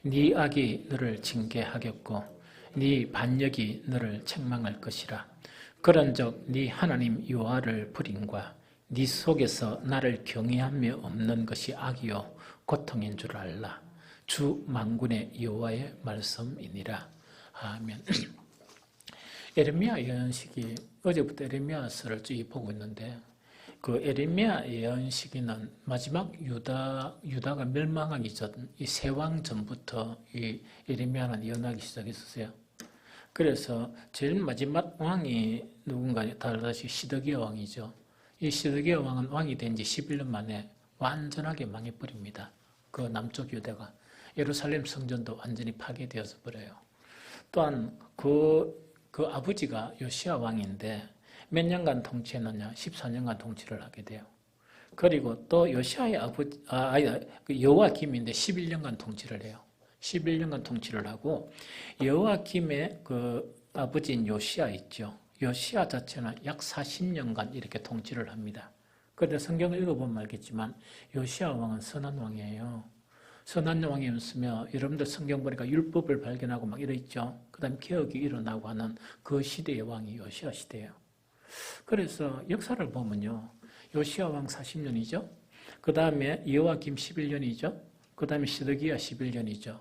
네 악이 너를 징계하겠고 네 반역이 너를 책망할 것이라. 그런즉 네 하나님 여호와를 버림과 네 속에서 나를 경외하며 없는 것이 악이요 고통인 줄 알라. 주 만군의 여호와의 말씀이니라. 아멘. 에레미야 예언식이 어제부터 에레미야서를 쭉 보고 있는데 그 에레미야 예언시기는 마지막 유다가 멸망하기 전 이 세 왕 전부터 이 에레미야는 예언하기 시작했었어요. 그래서 제일 마지막 왕이 누군가 다르다시 시드기야 왕이죠. 이 시드기야 왕은 왕이 된 지 11년 만에 완전하게 망해버립니다. 그 남쪽 유대가 예루살렘 성전도 완전히 파괴되어서 버려요. 또한 그 아버지가 요시야 왕인데 몇 년간 통치했느냐? 14년간 통치를 하게 돼요. 그리고 또 요시야의 아버지, 여호와김인데 11년간 통치를 해요. 11년간 통치를 하고 여호와김의 그 아버지인 요시야 있죠. 요시야 자체는 약 40년간 이렇게 통치를 합니다. 그런데 성경을 읽어보면 알겠지만 요시야 왕은 선한 왕이에요. 선한 왕이었으며 여러분들 성경 보니까 율법을 발견하고 막 이랬죠. 그 다음에 개혁이 일어나고 하는 그 시대의 왕이 요시야 시대예요. 그래서 역사를 보면요. 요시야 왕 40년이죠. 그 다음에 여호와김 11년이죠. 그 다음에 시드기야 11년이죠.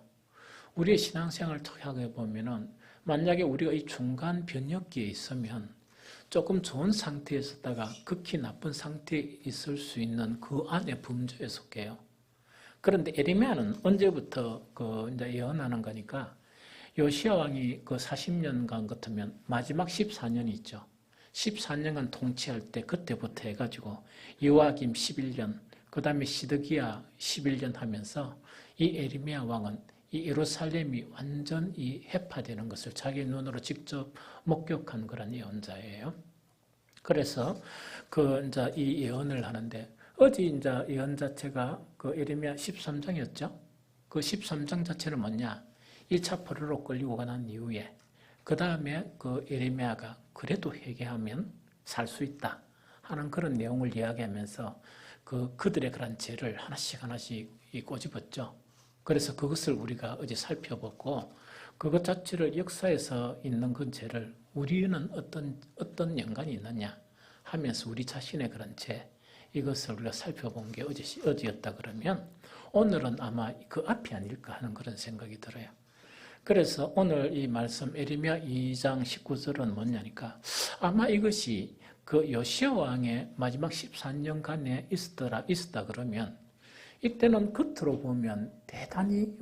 우리의 신앙생활을 토하게 보면은 만약에 우리가 이 중간 변혁기에 있으면 조금 좋은 상태에 있었다가 극히 나쁜 상태에 있을 수 있는 그 안에 범주에 속해요. 그런데 에레미야는 언제부터 이제 예언하는 거니까 요시야 왕이 그 40년간 같으면 마지막 14년이 있죠. 14년간 통치할 때 그때부터 해가지고 여호와김 11년, 그 다음에 시드기야 11년 하면서 이 에레미야 왕은 이 예루살렘이 완전히 해파되는 것을 자기 눈으로 직접 목격한 그런 예언자예요. 그래서 이제 이 예언을 하는데 어제 이제 예언 자체가 그 에레미야 13장이었죠. 그 13장 자체는 뭐냐? 1차 포로로 끌리고 간 이후에 그 다음에 그 에레미야가 그래도 회개하면 살 수 있다 하는 그런 내용을 이야기하면서 그들의 그런 죄를 하나씩 꼬집었죠. 그래서 그것을 우리가 어제 살펴보고 그것 자체를 역사에서 있는 그 죄를 우리는 어떤 연관이 있느냐 하면서 우리 자신의 그런 죄 이것을 우리가 살펴본 게 어제였다 그러면 오늘은 아마 그 앞이 아닐까 하는 그런 생각이 들어요. 그래서 오늘 이 말씀 에레미야 2장 19절은 뭐냐니까 아마 이것이 그 요시야 왕의 마지막 14년간에 있었다 그러면 이때는 겉으로 보면 대단히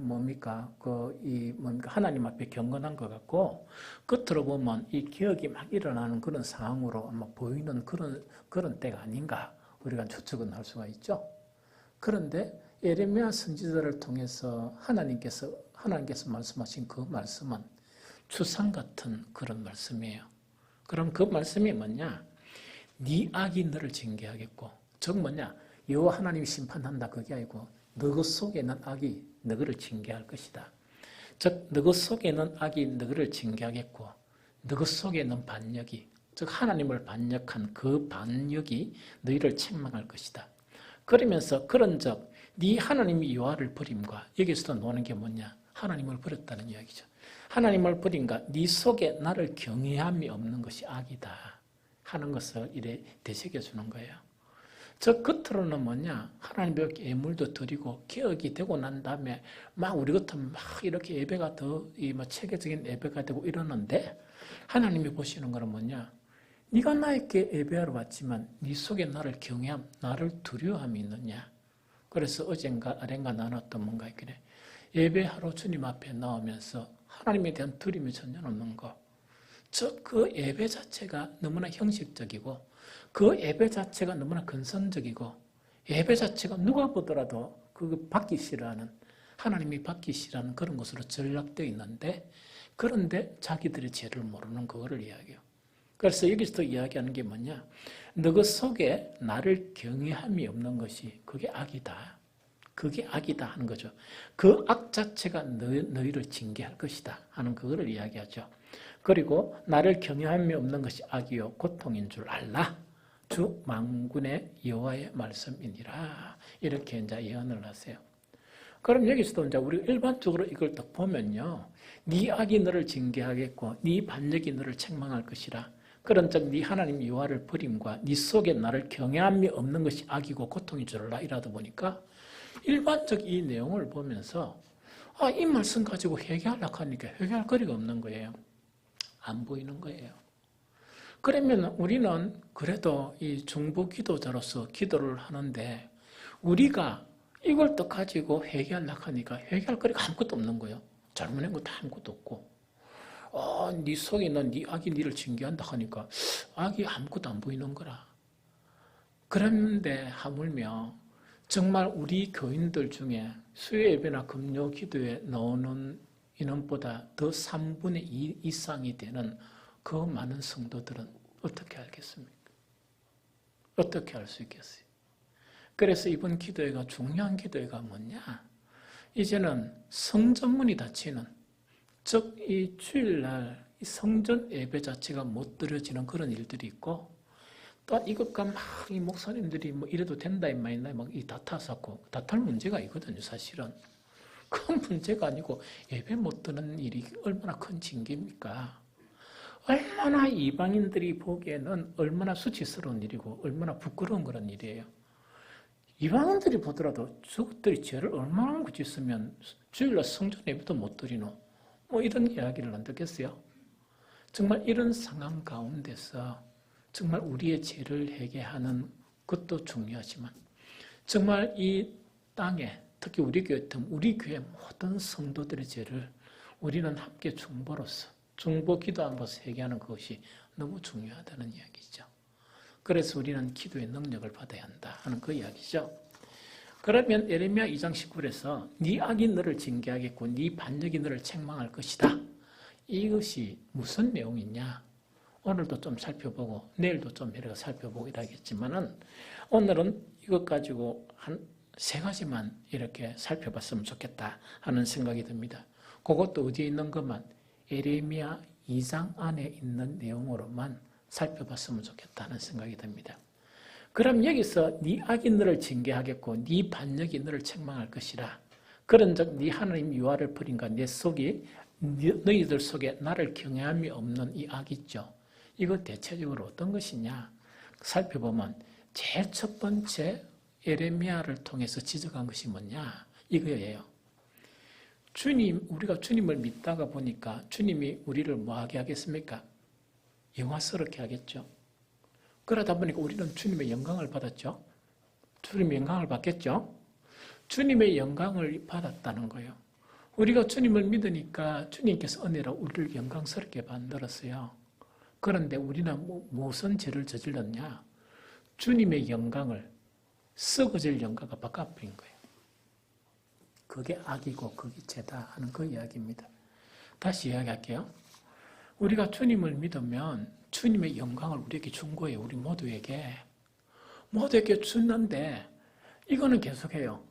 하나님 앞에 경건한 것 같고 겉으로 보면 이 기억이 막 일어나는 그런 상황으로 아마 보이는 그런 때가 아닌가 우리가 추측은 할 수가 있죠. 그런데 에레미야 선지자를 통해서 하나님께서 말씀하신 그 말씀은 추상 같은 그런 말씀이에요. 그럼 그 말씀이 뭐냐? 네 악이 너를 징계하겠고 즉 뭐냐? 여호와 하나님이 심판한다 그게 아니고 너 속에는 악이 너를 징계할 것이다. 즉 너 속에는 악이 너를 징계하겠고 너 속에는 반역이 즉 하나님을 반역한 그 반역이 너희를 책망할 것이다. 그러면서 그런즉 네 하나님이 여호와를 버림과 여기서도 노는 게 뭐냐? 하나님을 버렸다는 이야기죠. 하나님을 버림과 네 속에 나를 경외함이 없는 것이 악이다 하는 것을 이래 되새겨 주는 거예요. 저 겉으로는 뭐냐? 하나님께 예물도 드리고 개혁이 되고 난 다음에 막 우리 같으면 막 이렇게 예배가 체계적인 예배가 되고 이러는데 하나님이 보시는 거는 뭐냐? 네가 나에게 예배하러 왔지만 네 속에 나를 경외함, 나를 두려워함이 있느냐? 그래서 어젠가 아ren가 나눴던 뭔가 있길래 예배하러 주님 앞에 나오면서 하나님에 대한 두려움이 전혀 없는 거. 즉 그 예배 자체가 너무나 형식적이고 그 예배 자체가 너무나 근선적이고 예배 자체가 누가 보더라도 받기 싫어하는 하나님이 받기 싫어하는 그런 것으로 전락되어 있는데 그런데 자기들의 죄를 모르는 그거를 이야기해요. 그래서 여기서 이야기하는 게 뭐냐? 너 속에 나를 경외함이 없는 것이 그게 악이다. 그게 악이다 하는 거죠. 그 악 자체가 너희를 징계할 것이다 하는 그거를 이야기하죠. 그리고 나를 경외함이 없는 것이 악이요 고통인 줄 알라. 주 만군의 여호와의 말씀이니라. 이렇게 이제 예언을 하세요. 그럼 여기서도 이제 우리가 일반적으로 이걸 딱 보면요. 네 악이 너를 징계하겠고 네 반역이 너를 책망할 것이라. 그런즉 네 하나님 여호와를 버림과 네 속에 나를 경외함이 없는 것이 악이고 고통이 줄라 이라다 보니까 일반적 이 내용을 보면서 이 말씀 가지고 회개하려고 하니까 회개할 거리가 없는 거예요. 안 보이는 거예요. 그러면 우리는 그래도 이 중보 기도자로서 기도를 하는데 우리가 이걸 또 가지고 회개하려고 하니까 회개할 거리가 아무것도 없는 거예요. 잘못한 것도 아무것도 없고 네 속에 있는 네 악이 네를 징계한다 하니까 악이 아무것도 안 보이는 거라. 그런데 하물며 정말 우리 교인들 중에 수요 예배나 금요 기도에 나오는 인원보다 더 3분의 2 이상이 되는 그 많은 성도들은 어떻게 알겠습니까? 어떻게 알 수 있겠어요? 그래서 이번 기도회가 중요한 기도회가 뭐냐? 이제는 성전문이 닫히는, 즉 이 주일날 이 성전 예배 자체가 못 드려지는 그런 일들이 있고, 또 이것과 막 이 목사님들이 뭐 이래도 된다 임마있나 막 이 다퉈서고 다탈 문제가 있거든요. 사실은 그 문제가 아니고 예배 못 드는 일이 얼마나 큰 징계입니까? 얼마나 이방인들이 보기에는 얼마나 수치스러운 일이고 얼마나 부끄러운 그런 일이에요. 이방인들이 보더라도 저것들이 죄를 얼마나 짓으면 주일날 성전 예배도 못 드리노? 뭐 이런 이야기를 안 듣겠어요? 정말 이런 상황 가운데서 정말 우리의 죄를 회개하는 것도 중요하지만 정말 이 땅에 특히 우리 교회 모든 성도들의 죄를 우리는 함께 중보로서 중보 기도함으로써 회개하는 것이 너무 중요하다는 이야기죠. 그래서 우리는 기도의 능력을 받아야 한다 하는 그 이야기죠. 그러면 예레미야 2장 19절에서 네 악이 너를 징계하겠고 네 반역이 너를 책망할 것이다. 이것이 무슨 내용이냐? 오늘도 좀 살펴보고 내일도 좀 이렇게 살펴보고 이러겠지만은 오늘은 이것 가지고 한 3가지만 이렇게 살펴봤으면 좋겠다 하는 생각이 듭니다. 그것도 어디에 있는 것만 예레미야 2장 안에 있는 내용으로만 살펴봤으면 좋겠다는 생각이 듭니다. 그럼 여기서 네 악이 너를 징계하겠고 네 반역이 너를 책망할 것이라. 그런즉 네 하나님 여호와를 버린가 내 속이 너희들 속에 나를 경외함이 없는 이 악 있죠. 이거 대체적으로 어떤 것이냐 살펴보면 제일 첫 번째 예레미야를 통해서 지적한 것이 뭐냐 이거예요. 우리가 주님을 믿다가 보니까 주님이 우리를 뭐하게 하겠습니까? 영화스럽게 하겠죠. 그러다 보니까 우리는 주님의 영광을 받았죠. 주님의 영광을 받겠죠. 주님의 영광을 받았다는 거예요. 우리가 주님을 믿으니까 주님께서 은혜로 우리를 영광스럽게 만들었어요. 그런데 우리는 무슨 죄를 저질렀냐? 주님의 영광을 썩어질 영광과 바꿔버린 거예요. 그게 악이고 그게 죄다 하는 그 이야기입니다. 다시 이야기할게요. 우리가 주님을 믿으면 주님의 영광을 우리에게 준 거예요. 우리 모두에게 줬는데 이거는 계속해요.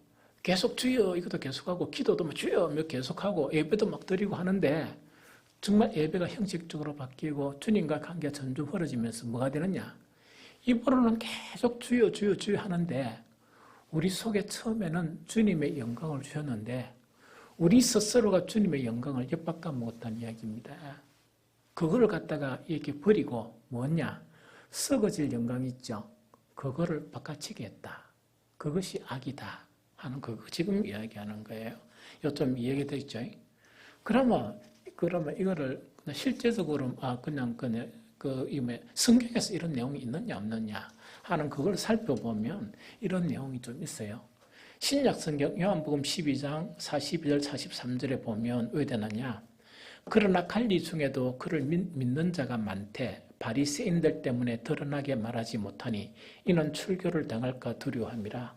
계속 주여 이것도 계속하고 기도도 막 주여 몇 계속하고 예배도 막 드리고 하는데 정말 예배가 형식적으로 바뀌고 주님과 관계가 점점 벌어지면서 뭐가 되느냐? 입으로는 계속 주여 주여 주여 하는데 우리 속에 처음에는 주님의 영광을 주셨는데 우리 스스로가 주님의 영광을 엿바꿔 먹었다는 이야기입니다. 그거를 갖다가 이렇게 버리고 뭐냐? 썩어질 영광 있죠? 그거를 바꿔치기 했다. 그것이 악이다 하는 거 지금 이야기하는 거예요. 좀 이해되겠죠? 그러면 이거를 실제적으로 성경에서 이런 내용이 있느냐 없느냐 하는 그걸 살펴보면 이런 내용이 좀 있어요. 신약 성경 요한복음 12장 42절 43절에 보면 왜 되느냐? 그러나 관리 중에도 그를 믿는 자가 많되 바리새인들 때문에 드러나게 말하지 못하니 이는 출교를 당할까 두려워함이라.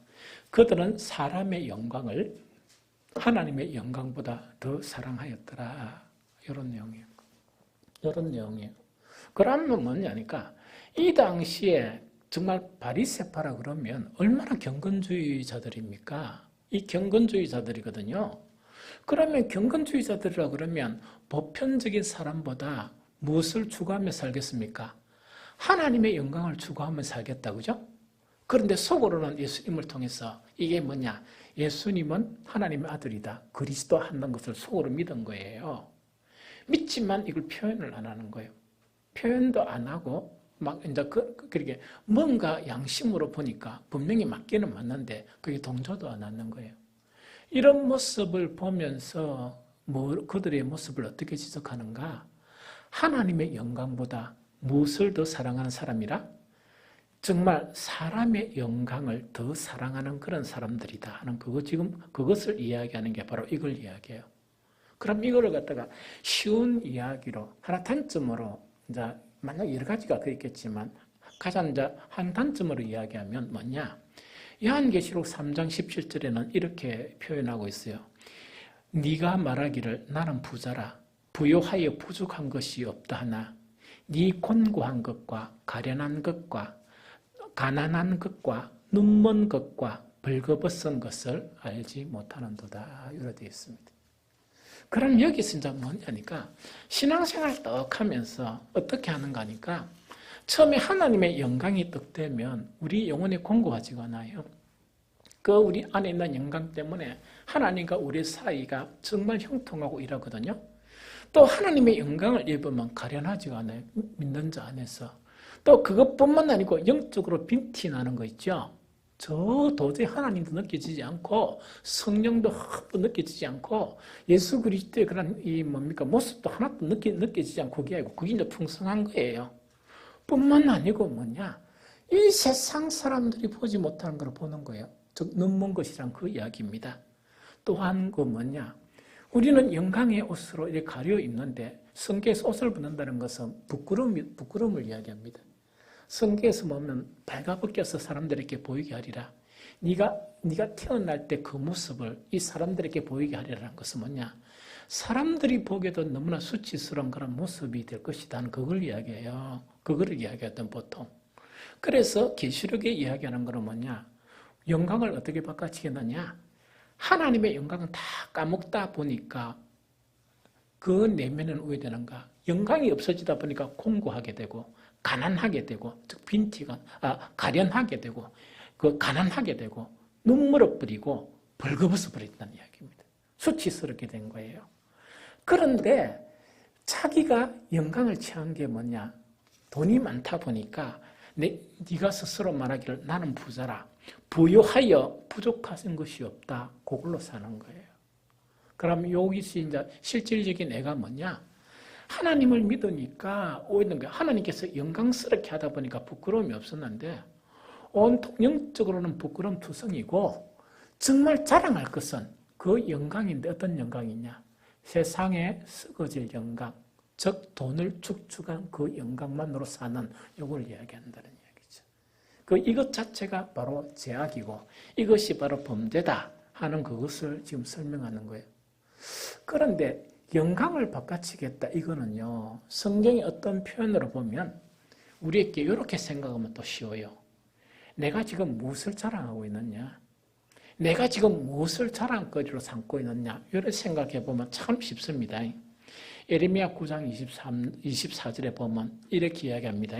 그들은 사람의 영광을 하나님의 영광보다 더 사랑하였더라. 이런 내용이에요. 그러면 뭐냐니까 이 당시에 정말 바리새파라 그러면 얼마나 경건주의자들입니까? 이 경건주의자들이거든요. 그러면 경건주의자들이라 그러면 보편적인 사람보다 무엇을 추구하며 살겠습니까? 하나님의 영광을 추구하며 살겠다, 그죠? 그런데 속으로는 예수님을 통해서 이게 뭐냐? 예수님은 하나님의 아들이다. 그리스도 한다는 것을 속으로 믿은 거예요. 믿지만 이걸 표현을 안 하는 거예요. 표현도 안 하고 막 이제 그렇게 뭔가 양심으로 보니까 분명히 맞기는 맞는데 그게 동조도 안 하는 거예요. 이런 모습을 보면서 그들의 모습을 어떻게 지적하는가? 하나님의 영광보다 무엇을 더 사랑하는 사람이라? 정말 사람의 영광을 더 사랑하는 그런 사람들이다 하는 그것을 이야기하는 게 바로 이걸 이야기해요. 그럼 이거를 갖다가 쉬운 이야기로 하나 단점으로 이제 만약 여러 가지가 있겠지만 가장 이제 한 단점으로 이야기하면 뭐냐? 요한계시록 3장 17절에는 이렇게 표현하고 있어요. 네가 말하기를 나는 부자라 부요하여 부족한 것이 없다 하나 네 곤고한 것과 가련한 것과 가난한 것과 눈먼 것과 벌거벗은 것을 알지 못하는도다 이렇게 되어 있습니다. 그럼 여기서 이제 뭐냐니까 신앙생활 떡 하면서 어떻게 하는가 하니까 처음에 하나님의 영광이 떡되면 우리 영혼이 공고하지가 않아요. 그 우리 안에 있는 영광 때문에 하나님과 우리 사이가 정말 형통하고 이러거든요. 또 하나님의 영광을 입으면 가련하지가 않아요. 믿는 자 안에서. 또 그것뿐만 아니고 영적으로 빈티나는 거 있죠. 저 도저히 하나님도 느껴지지 않고 성령도 하나도 느껴지지 않고 예수 그리스도의 그런 모습도 하나도 느껴지지 않고 그게 이제 풍성한 거예요. 뿐만 아니고 뭐냐? 이 세상 사람들이 보지 못하는 걸 보는 거예요. 즉 눈먼 것이란 그 이야기입니다. 또한 그 뭐냐? 우리는 영광의 옷으로 이렇게 가려 입는데 성경에서 옷을 벗는다는 것은 부끄러움을 이야기합니다. 성경에서 보면 발가벗겨서 사람들에게 보이게 하리라. 네가 태어날 때 그 모습을 이 사람들에게 보이게 하리라는 것은 뭐냐? 사람들이 보기에도 너무나 수치스러운 그런 모습이 될 것이다. 그걸 이야기해요. 그거를 이야기하던 보통. 그래서 계시록에 이야기하는 것은 뭐냐? 영광을 어떻게 바꿔치겠느냐? 하나님의 영광은 다 까먹다 보니까 그 내면은 우회되는가? 영광이 없어지다 보니까 공고하게 되고 가난하게 되고 즉 가련하게 되고 가난하게 되고 눈물을 뿌리고 벌거벗어 버렸다는 이야기입니다. 수치스럽게 된 거예요. 그런데 자기가 영광을 취한 게 뭐냐? 돈이 많다 보니까 네가 스스로 말하기를 나는 부자라 부요하여 부족하신 것이 없다. 그걸로 사는 거예요. 그럼 여기서 이제 실질적인 애가 뭐냐? 하나님을 믿으니까 오히려 하나님께서 영광스럽게 하다 보니까 부끄러움이 없었는데 온통 영적으로는 부끄러움 투성이고 정말 자랑할 것은 그 영광인데 어떤 영광이냐? 세상에 썩어질 영광, 즉 돈을 축축한 그 영광만으로 사는 이걸 이야기한다는 이야기죠. 이것 자체가 바로 죄악이고 이것이 바로 범죄다 하는 그것을 지금 설명하는 거예요. 그런데 영광을 바꿔치겠다 이거는요. 성경의 어떤 표현으로 보면 우리에게 이렇게 생각하면 또 쉬워요. 내가 지금 무엇을 자랑하고 있느냐? 내가 지금 무엇을 자랑거리로 삼고 있느냐? 이렇게 생각해 보면 참 쉽습니다. 예레미야 9장 24절에 보면 이렇게 이야기합니다.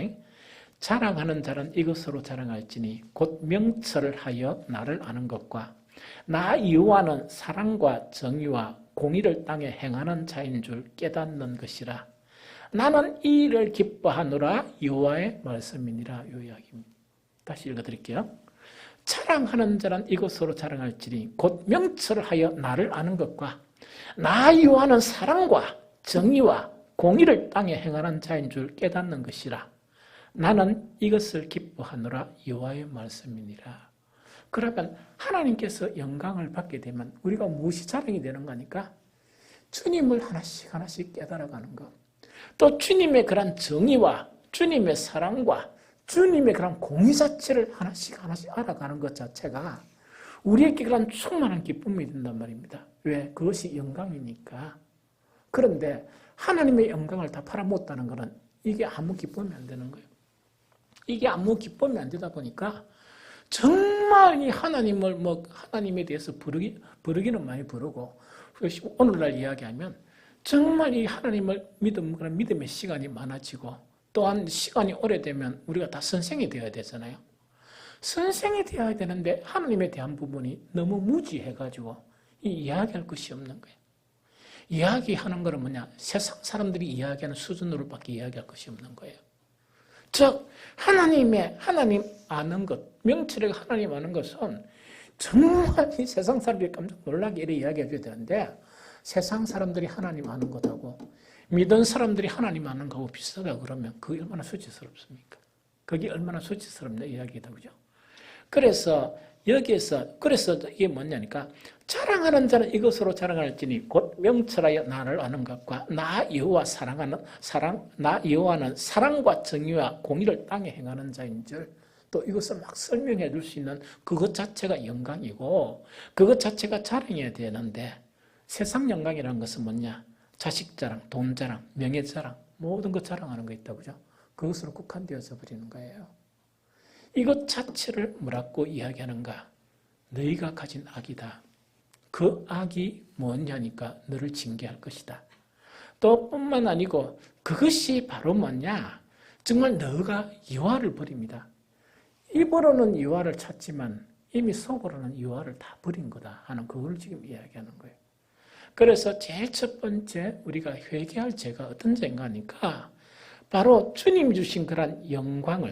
자랑하는 자는 이것으로 자랑할지니 곧 명철을 하여 나를 아는 것과 나 여호와는 사랑과 정의와 공의를 땅에 행하는 자인 줄 깨닫는 것이라. 나는 이 일을 기뻐하노라 여호와의 말씀이니라. 이 이야기입니다. 다시 읽어드릴게요. 자랑하는 자는 이것으로 자랑할지니 곧 명철을 하여 나를 아는 것과 나 여호와는 사랑과 정의와 공의를 땅에 행하는 자인 줄 깨닫는 것이라. 나는 이것을 기뻐하노라 여호와의 말씀이니라. 그러면 하나님께서 영광을 받게 되면 우리가 무엇이 자랑이 되는 거니까 주님을 하나씩 깨달아가는 것. 또 주님의 그런 정의와 주님의 사랑과 주님의 그런 공의 자체를 하나씩 알아가는 것 자체가 우리에게 그런 충만한 기쁨이 된단 말입니다. 왜? 그것이 영광이니까. 그런데 하나님의 영광을 다 팔아먹었다는 것은 이게 아무 기쁨이 안 되는 거예요. 이게 아무 기쁨이 안 되다 보니까 정말 이 하나님에 대해서 부르기는 많이 부르고, 오늘날 이야기하면 정말 이 하나님을 그런 믿음의 시간이 많아지고, 또한 시간이 오래되면 우리가 다 선생이 되어야 되잖아요. 선생이 되어야 되는데 하나님에 대한 부분이 너무 무지해가지고 이야기할 것이 없는 거예요. 이야기하는 거는 뭐냐? 세상 사람들이 이야기하는 수준으로밖에 이야기할 것이 없는 거예요. 즉 하나님 아는 것, 명철의 하나님 아는 것은 정말 이 세상 사람들이 깜짝 놀라게 이렇게 이야기해 줘야 되는데 세상 사람들이 하나님 아는 것하고 믿은 사람들이 하나님 아는 것하고 비슷하다 그러면 그게 얼마나 수치스럽습니까? 그게 얼마나 수치스럽냐 이야기다, 그죠? 그래서 여기에서 그래서 이게 뭐냐니까 자랑하는 자는 이것으로 자랑할지니 곧 명철하여 나를 아는 것과 나 여호와는 사랑과 정의와 공의를 땅에 행하는 자인 줄 또 이것을 막 설명해 줄 수 있는 그것 자체가 영광이고 그것 자체가 자랑해야 되는데 세상 영광이라는 것은 뭐냐? 자식 자랑, 돈 자랑, 명예 자랑 모든 것 자랑하는 거 있다, 그죠? 그것으로 국한되어져 버리는 거예요. 이것 자체를 뭐라고 이야기하는가? 너희가 가진 악이다. 그 악이 뭐냐니까 너를 징계할 것이다. 또 뿐만 아니고 그것이 바로 뭐냐? 정말 너가 여호와를 버립니다. 입으로는 여호와를 찾지만 이미 속으로는 여호와를 다 버린 거다 하는 그걸 지금 이야기하는 거예요. 그래서 제일 첫 번째 우리가 회개할 죄가 어떤 죄인가 하니까 바로 주님 주신 그런 영광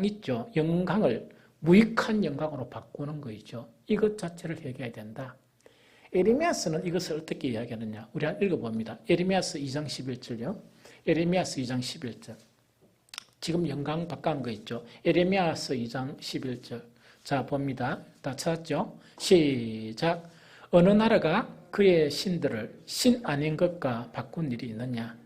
있죠. 영광을 무익한 영광으로 바꾸는 거죠. 이것 자체를 회개해야 된다. 에레미야서는 이것을 어떻게 이야기하느냐. 우리 한번 읽어봅니다. 에레미야서 2장 11절요. 에레미야서 2장 11절. 지금 영광 바꾼 거 있죠. 에레미야서 2장 11절. 자, 봅니다. 다 찾았죠? 시작. 어느 나라가 그의 신들을 신 아닌 것과 바꾼 일이 있느냐.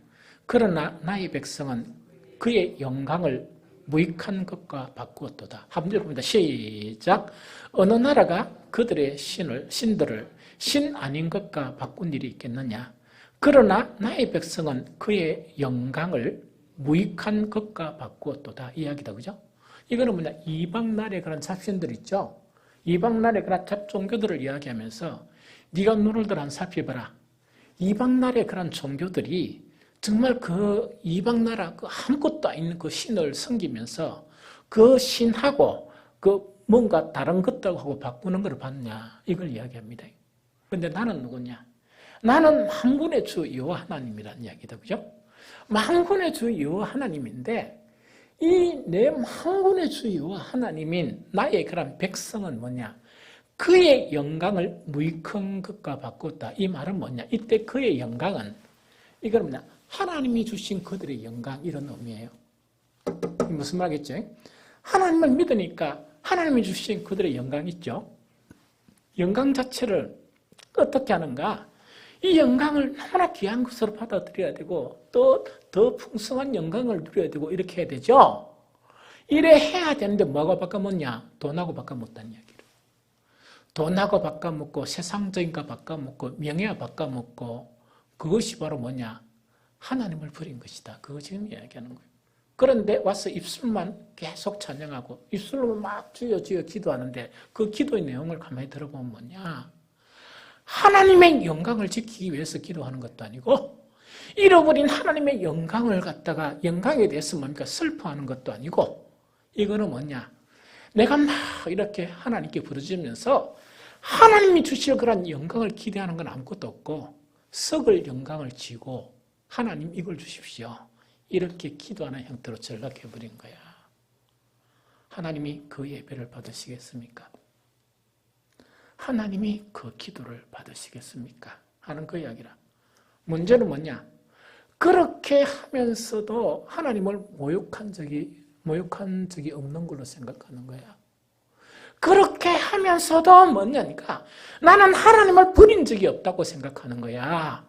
그러나 나의 백성은 그의 영광을 무익한 것과 바꾸었도다. 한번 읽어봅니다. 시작. 어느 나라가 그들의 신들을 신 아닌 것과 바꾼 일이 있겠느냐. 그러나 나의 백성은 그의 영광을 무익한 것과 바꾸었도다. 이야기다, 그죠? 이거는 뭐냐? 이방나라의 그런 잡신들 있죠? 이방나라의 그런 잡종교들을 이야기하면서 네가 눈을 들어 살펴봐라. 이방나라의 그런 종교들이 정말 그 이방나라 그 아무것도 아닌 그 신을 섬기면서 그 신하고 그 뭔가 다른 것들하고 바꾸는 걸 봤냐 이걸 이야기합니다. 그런데 나는 누구냐? 나는 만군의 주 여호와 하나님이라는 이야기다, 그죠? 만군의 주 여호와 하나님인데 이 내 만군의 주 여호와 하나님인 나의 그런 백성은 뭐냐? 그의 영광을 무익한 것과 바꿨다. 이 말은 뭐냐? 이때 그의 영광은 이건 뭐냐? 하나님이 주신 그들의 영광 이런 의미예요. 무슨 말이겠죠? 하나님을 믿으니까 하나님이 주신 그들의 영광 있죠. 영광 자체를 어떻게 하는가? 이 영광을 너무나 귀한 것으로 받아들여야 되고 또 더 풍성한 영광을 누려야 되고 이렇게 해야 되죠. 이래 해야 되는데 뭐하고 바꿔먹냐? 돈하고 바꿔먹다는 이야기를. 돈하고 바꿔먹고 세상적인 거 바꿔먹고 명예와 바꿔먹고 그것이 바로 뭐냐? 하나님을 버린 것이다. 그거 지금 이야기하는 거예요. 그런데 와서 입술만 계속 찬양하고 입술로 막 주여 주여 기도하는데 그 기도의 내용을 가만히 들어보면 뭐냐? 하나님의 영광을 지키기 위해서 기도하는 것도 아니고 잃어버린 하나님의 영광을 갖다가 영광에 대해서 뭡니까? 슬퍼하는 것도 아니고 이거는 뭐냐? 내가 막 이렇게 하나님께 부르짖으면서 하나님이 주실 그런 영광을 기대하는 건 아무것도 없고 썩을 영광을 지고 하나님 이걸 주십시오. 이렇게 기도하는 형태로 전락해버린 거야. 하나님이 그 예배를 받으시겠습니까? 하나님이 그 기도를 받으시겠습니까? 하는 그 이야기라. 문제는 뭐냐? 그렇게 하면서도 하나님을 모욕한 적이 없는 걸로 생각하는 거야. 그렇게 하면서도 뭐냐니까 나는 하나님을 버린 적이 없다고 생각하는 거야.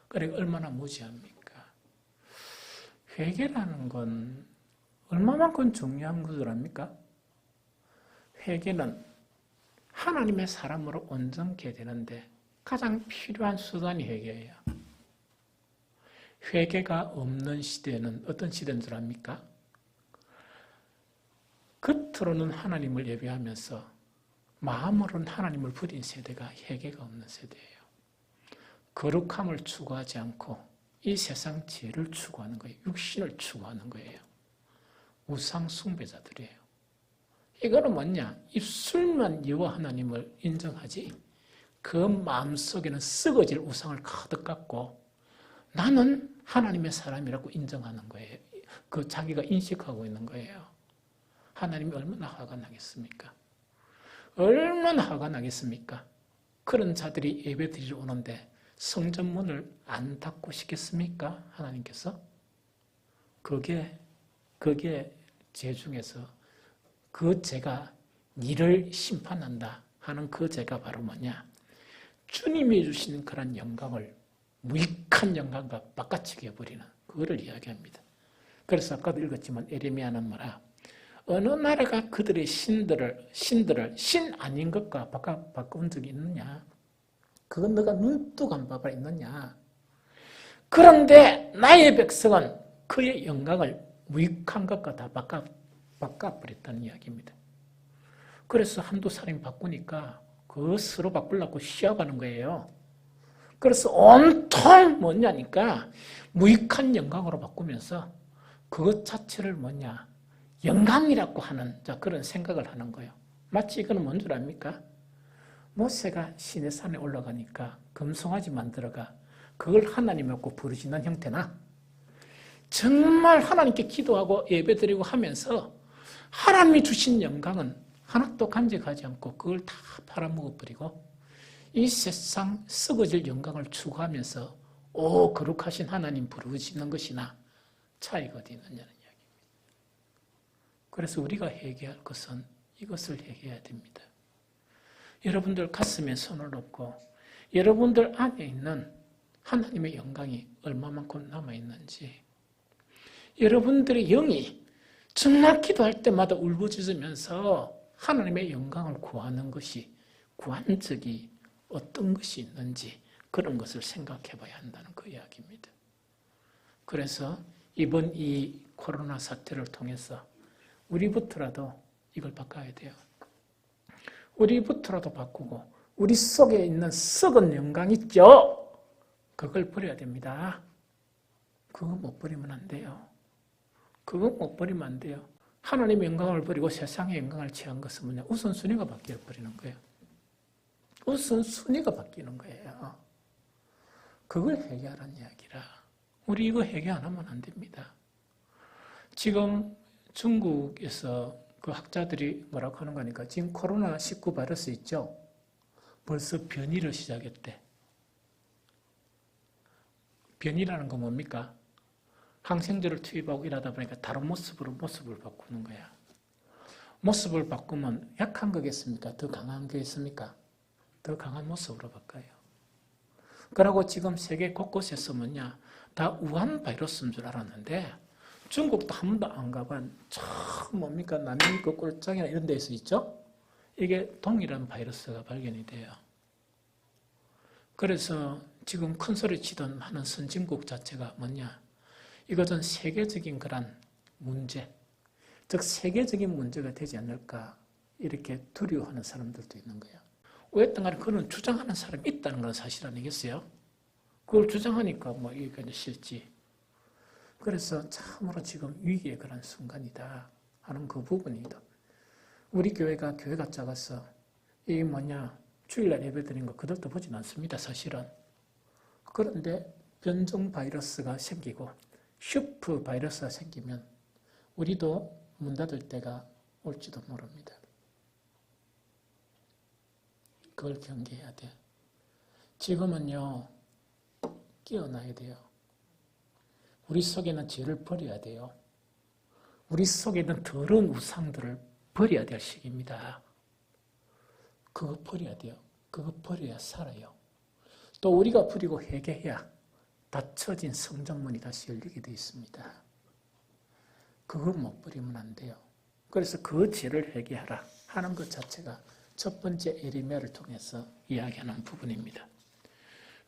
그러니까 얼마나 무지합니까? 회개라는 건 얼마만큼 중요한 것을 압니까? 회개는 하나님의 사람으로 온전케 되는데 가장 필요한 수단이 회개예요. 회개가 없는 시대는 어떤 시대인 줄 압니까? 겉으로는 하나님을 예배하면서 마음으로는 하나님을 버린 세대가 회개가 없는 세대예요. 거룩함을 추구하지 않고 이 세상 지혜를 추구하는 거예요. 육신을 추구하는 거예요. 우상 숭배자들이에요. 이거는 뭐냐? 입술만 여호와 하나님을 인정하지 그 마음속에는 썩어질 우상을 가득 갖고 나는 하나님의 사람이라고 인정하는 거예요. 그 자기가 인식하고 있는 거예요. 하나님이 얼마나 화가 나겠습니까? 얼마나 화가 나겠습니까? 그런 자들이 예배 드리러 오는데 성전 문을 안 닫고 싶겠습니까? 하나님께서? 그게 죄 중에서 그 죄가 니를 심판한다 하는 그 죄가 바로 뭐냐? 주님이 주시는 그런 영광을 무익한 영광과 바꿔치기 해버리는 그거를 이야기합니다. 그래서 아까도 읽었지만 에레미야는 뭐라? 어느 나라가 그들의 신들을 신 아닌 것과 바꾼 적이 있느냐? 그건 너가 눈뜨고 한 바가 있느냐? 그런데 나의 백성은 그의 영광을 무익한 것과 다 바꿔버렸다는 이야기입니다. 그래서 한두 사람이 바꾸니까 그 서로 바꾸려고 시합하는 거예요. 그래서 온통 뭐냐니까 무익한 영광으로 바꾸면서 그것 자체를 뭐냐 영광이라고 하는 그런 생각을 하는 거예요. 마치 이거는 뭔 줄 압니까? 모세가 시내 산에 올라가니까 금송아지 만들어가 그걸 하나님이라고 부르짖는 형태나 정말 하나님께 기도하고 예배드리고 하면서 하나님이 주신 영광은 하나도 간직하지 않고 그걸 다 팔아먹어버리고 이 세상 썩어질 영광을 추구하면서 오 거룩하신 하나님 부르짖는 것이나 차이가 어디 있느냐는 이야기입니다. 그래서 우리가 회개할 것은 이것을 회개해야 됩니다. 여러분들 가슴에 손을 얹고 여러분들 안에 있는 하나님의 영광이 얼마만큼 남아있는지 여러분들의 영이 정말 기도할 때마다 울부짖으면서 하나님의 영광을 구하는 것이 구한 적이 어떤 것이 있는지 그런 것을 생각해 봐야 한다는 그 이야기입니다. 그래서 이번 이 코로나 사태를 통해서 우리부터라도 이걸 바꿔야 돼요. 우리부터라도 바꾸고 우리 속에 있는 썩은 영광 있죠? 그걸 버려야 됩니다. 그거 못 버리면 안 돼요. 그거 못 버리면 안 돼요. 하나님의 영광을 버리고 세상의 영광을 취한 것은 뭐냐? 우선순위가 바뀌어버리는 거예요. 우선순위가 바뀌는 거예요. 그걸 회개하라는 이야기라. 우리 이거 회개 안 하면 안 됩니다. 지금 중국에서 그 학자들이 뭐라고 하는 거니까 지금 코로나19 바이러스 있죠? 벌써 변이를 시작했대. 변이라는 건 뭡니까? 항생제를 투입하고 이러다 보니까 다른 모습을 바꾸는 거야. 모습을 바꾸면 약한 거겠습니까? 더 강한 거겠습니까? 더 강한 모습으로 바꿔요. 그러고 지금 세계 곳곳에서 뭐냐? 다 우한 바이러스인 줄 알았는데 중국도 한 번도 안 가본 참 뭡니까? 남미급 꼴짱이나 이런 데서 있죠? 이게 동일한 바이러스가 발견이 돼요. 그래서 지금 큰 소리 치던 많은 선진국 자체가 뭐냐? 이것은 세계적인 그런 문제, 즉 세계적인 문제가 되지 않을까 이렇게 두려워하는 사람들도 있는 거예요. 어쨌든 간에 그런 주장하는 사람이 있다는 건 사실 아니겠어요? 그걸 주장하니까 뭐 이게 싫지. 그래서 참으로 지금 위기의 그런 순간이다 하는 그 부분이다. 우리 교회가 작아서 이게 뭐냐 주일날 예배 드리는 거 그들도 보진 않습니다. 사실은. 그런데 변종 바이러스가 생기고 슈퍼 바이러스가 생기면 우리도 문 닫을 때가 올지도 모릅니다. 그걸 경계해야 돼. 지금은요 깨어나야 돼요. 우리 속에는 죄를 버려야 돼요. 우리 속에 있는 더러운 우상들을 버려야 될 시기입니다. 그거 버려야 돼요. 그거 버려야 살아요. 또 우리가 버리고 회개해야 닫혀진 성전문이 다시 열리게 되어 있습니다. 그거 못 버리면 안 돼요. 그래서 그 죄를 회개하라 하는 것 자체가 첫 번째 에레미야를 통해서 이야기하는 부분입니다.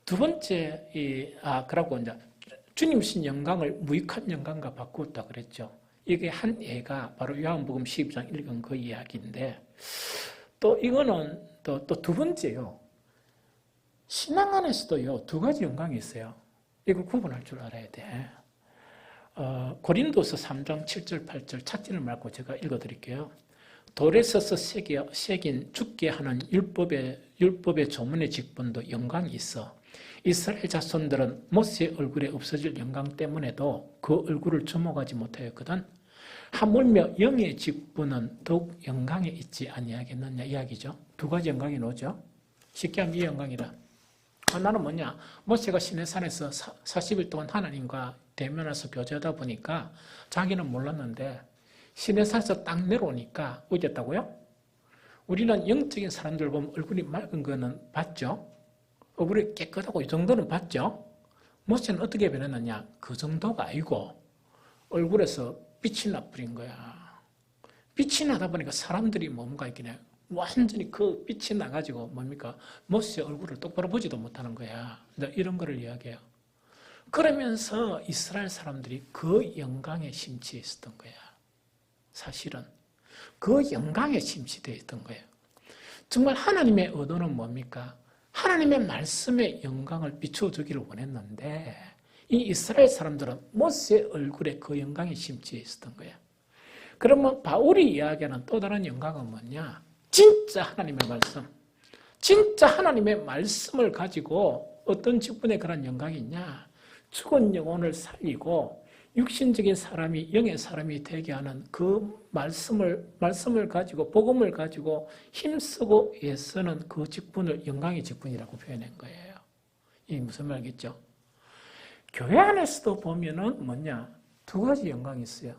두 번째, 그러고 이제 주님 신 영광을 무익한 영광과 바꾸었다 그랬죠. 이게 한 예가 바로 요한복음 12장 읽은 그 이야기인데, 또 이거는 또 두 번째요. 신앙 안에서도요, 두 가지 영광이 있어요. 이걸 구분할 줄 알아야 돼. 고린도서 3장 7절, 8절 찾지는 말고 제가 읽어드릴게요. 돌에 서서 새긴 죽게 하는 율법의 조문의 직분도 영광이 있어. 이스라엘 자손들은 모세의 얼굴에 없어질 영광 때문에도 그 얼굴을 주목하지 못하였거든. 하물며 영의 직분은 더욱 영광에 있지 아니하겠느냐 이야기죠. 두 가지 영광이 나오죠. 쉽게 하면 이 영광이다. 하나는 뭐냐? 모세가 시내산에서 40일 동안 하나님과 대면해서 교제하다 보니까 자기는 몰랐는데 시내산에서 딱 내려오니까 어땠다고요? 우리는 영적인 사람들 보면 얼굴이 맑은 거는 봤죠? 얼굴이 깨끗하고 이 정도는 봤죠? 모세는 어떻게 변했느냐? 그 정도가 아니고 얼굴에서 빛이 나버린 거야. 빛이 나다 보니까 사람들이 뭔가 이렇게 완전히 그 빛이 나가지고 뭡니까? 모세 얼굴을 똑바로 보지도 못하는 거야. 이런 거를 이야기해요. 그러면서 이스라엘 사람들이 그 영광에 심취해 있었던 거야. 사실은 그 영광에 심취되어 있던 거예요. 정말 하나님의 의도는 뭡니까? 하나님의 말씀의 영광을 비춰주기를 원했는데 이 이스라엘 사람들은 모세의 얼굴에 그 영광이 심취해 있었던 거야. 그러면 바울이 이야기하는 또 다른 영광은 뭐냐? 진짜 하나님의 말씀. 진짜 하나님의 말씀을 가지고 어떤 직분의 그런 영광이 있냐? 죽은 영혼을 살리고 육신적인 사람이 영의 사람이 되게 하는 그 말씀을 가지고 복음을 가지고 힘쓰고 애쓰는 그 직분을 영광의 직분이라고 표현한 거예요. 이게 무슨 말이겠죠? 교회 안에서도 보면은 뭐냐? 두 가지 영광이 있어요.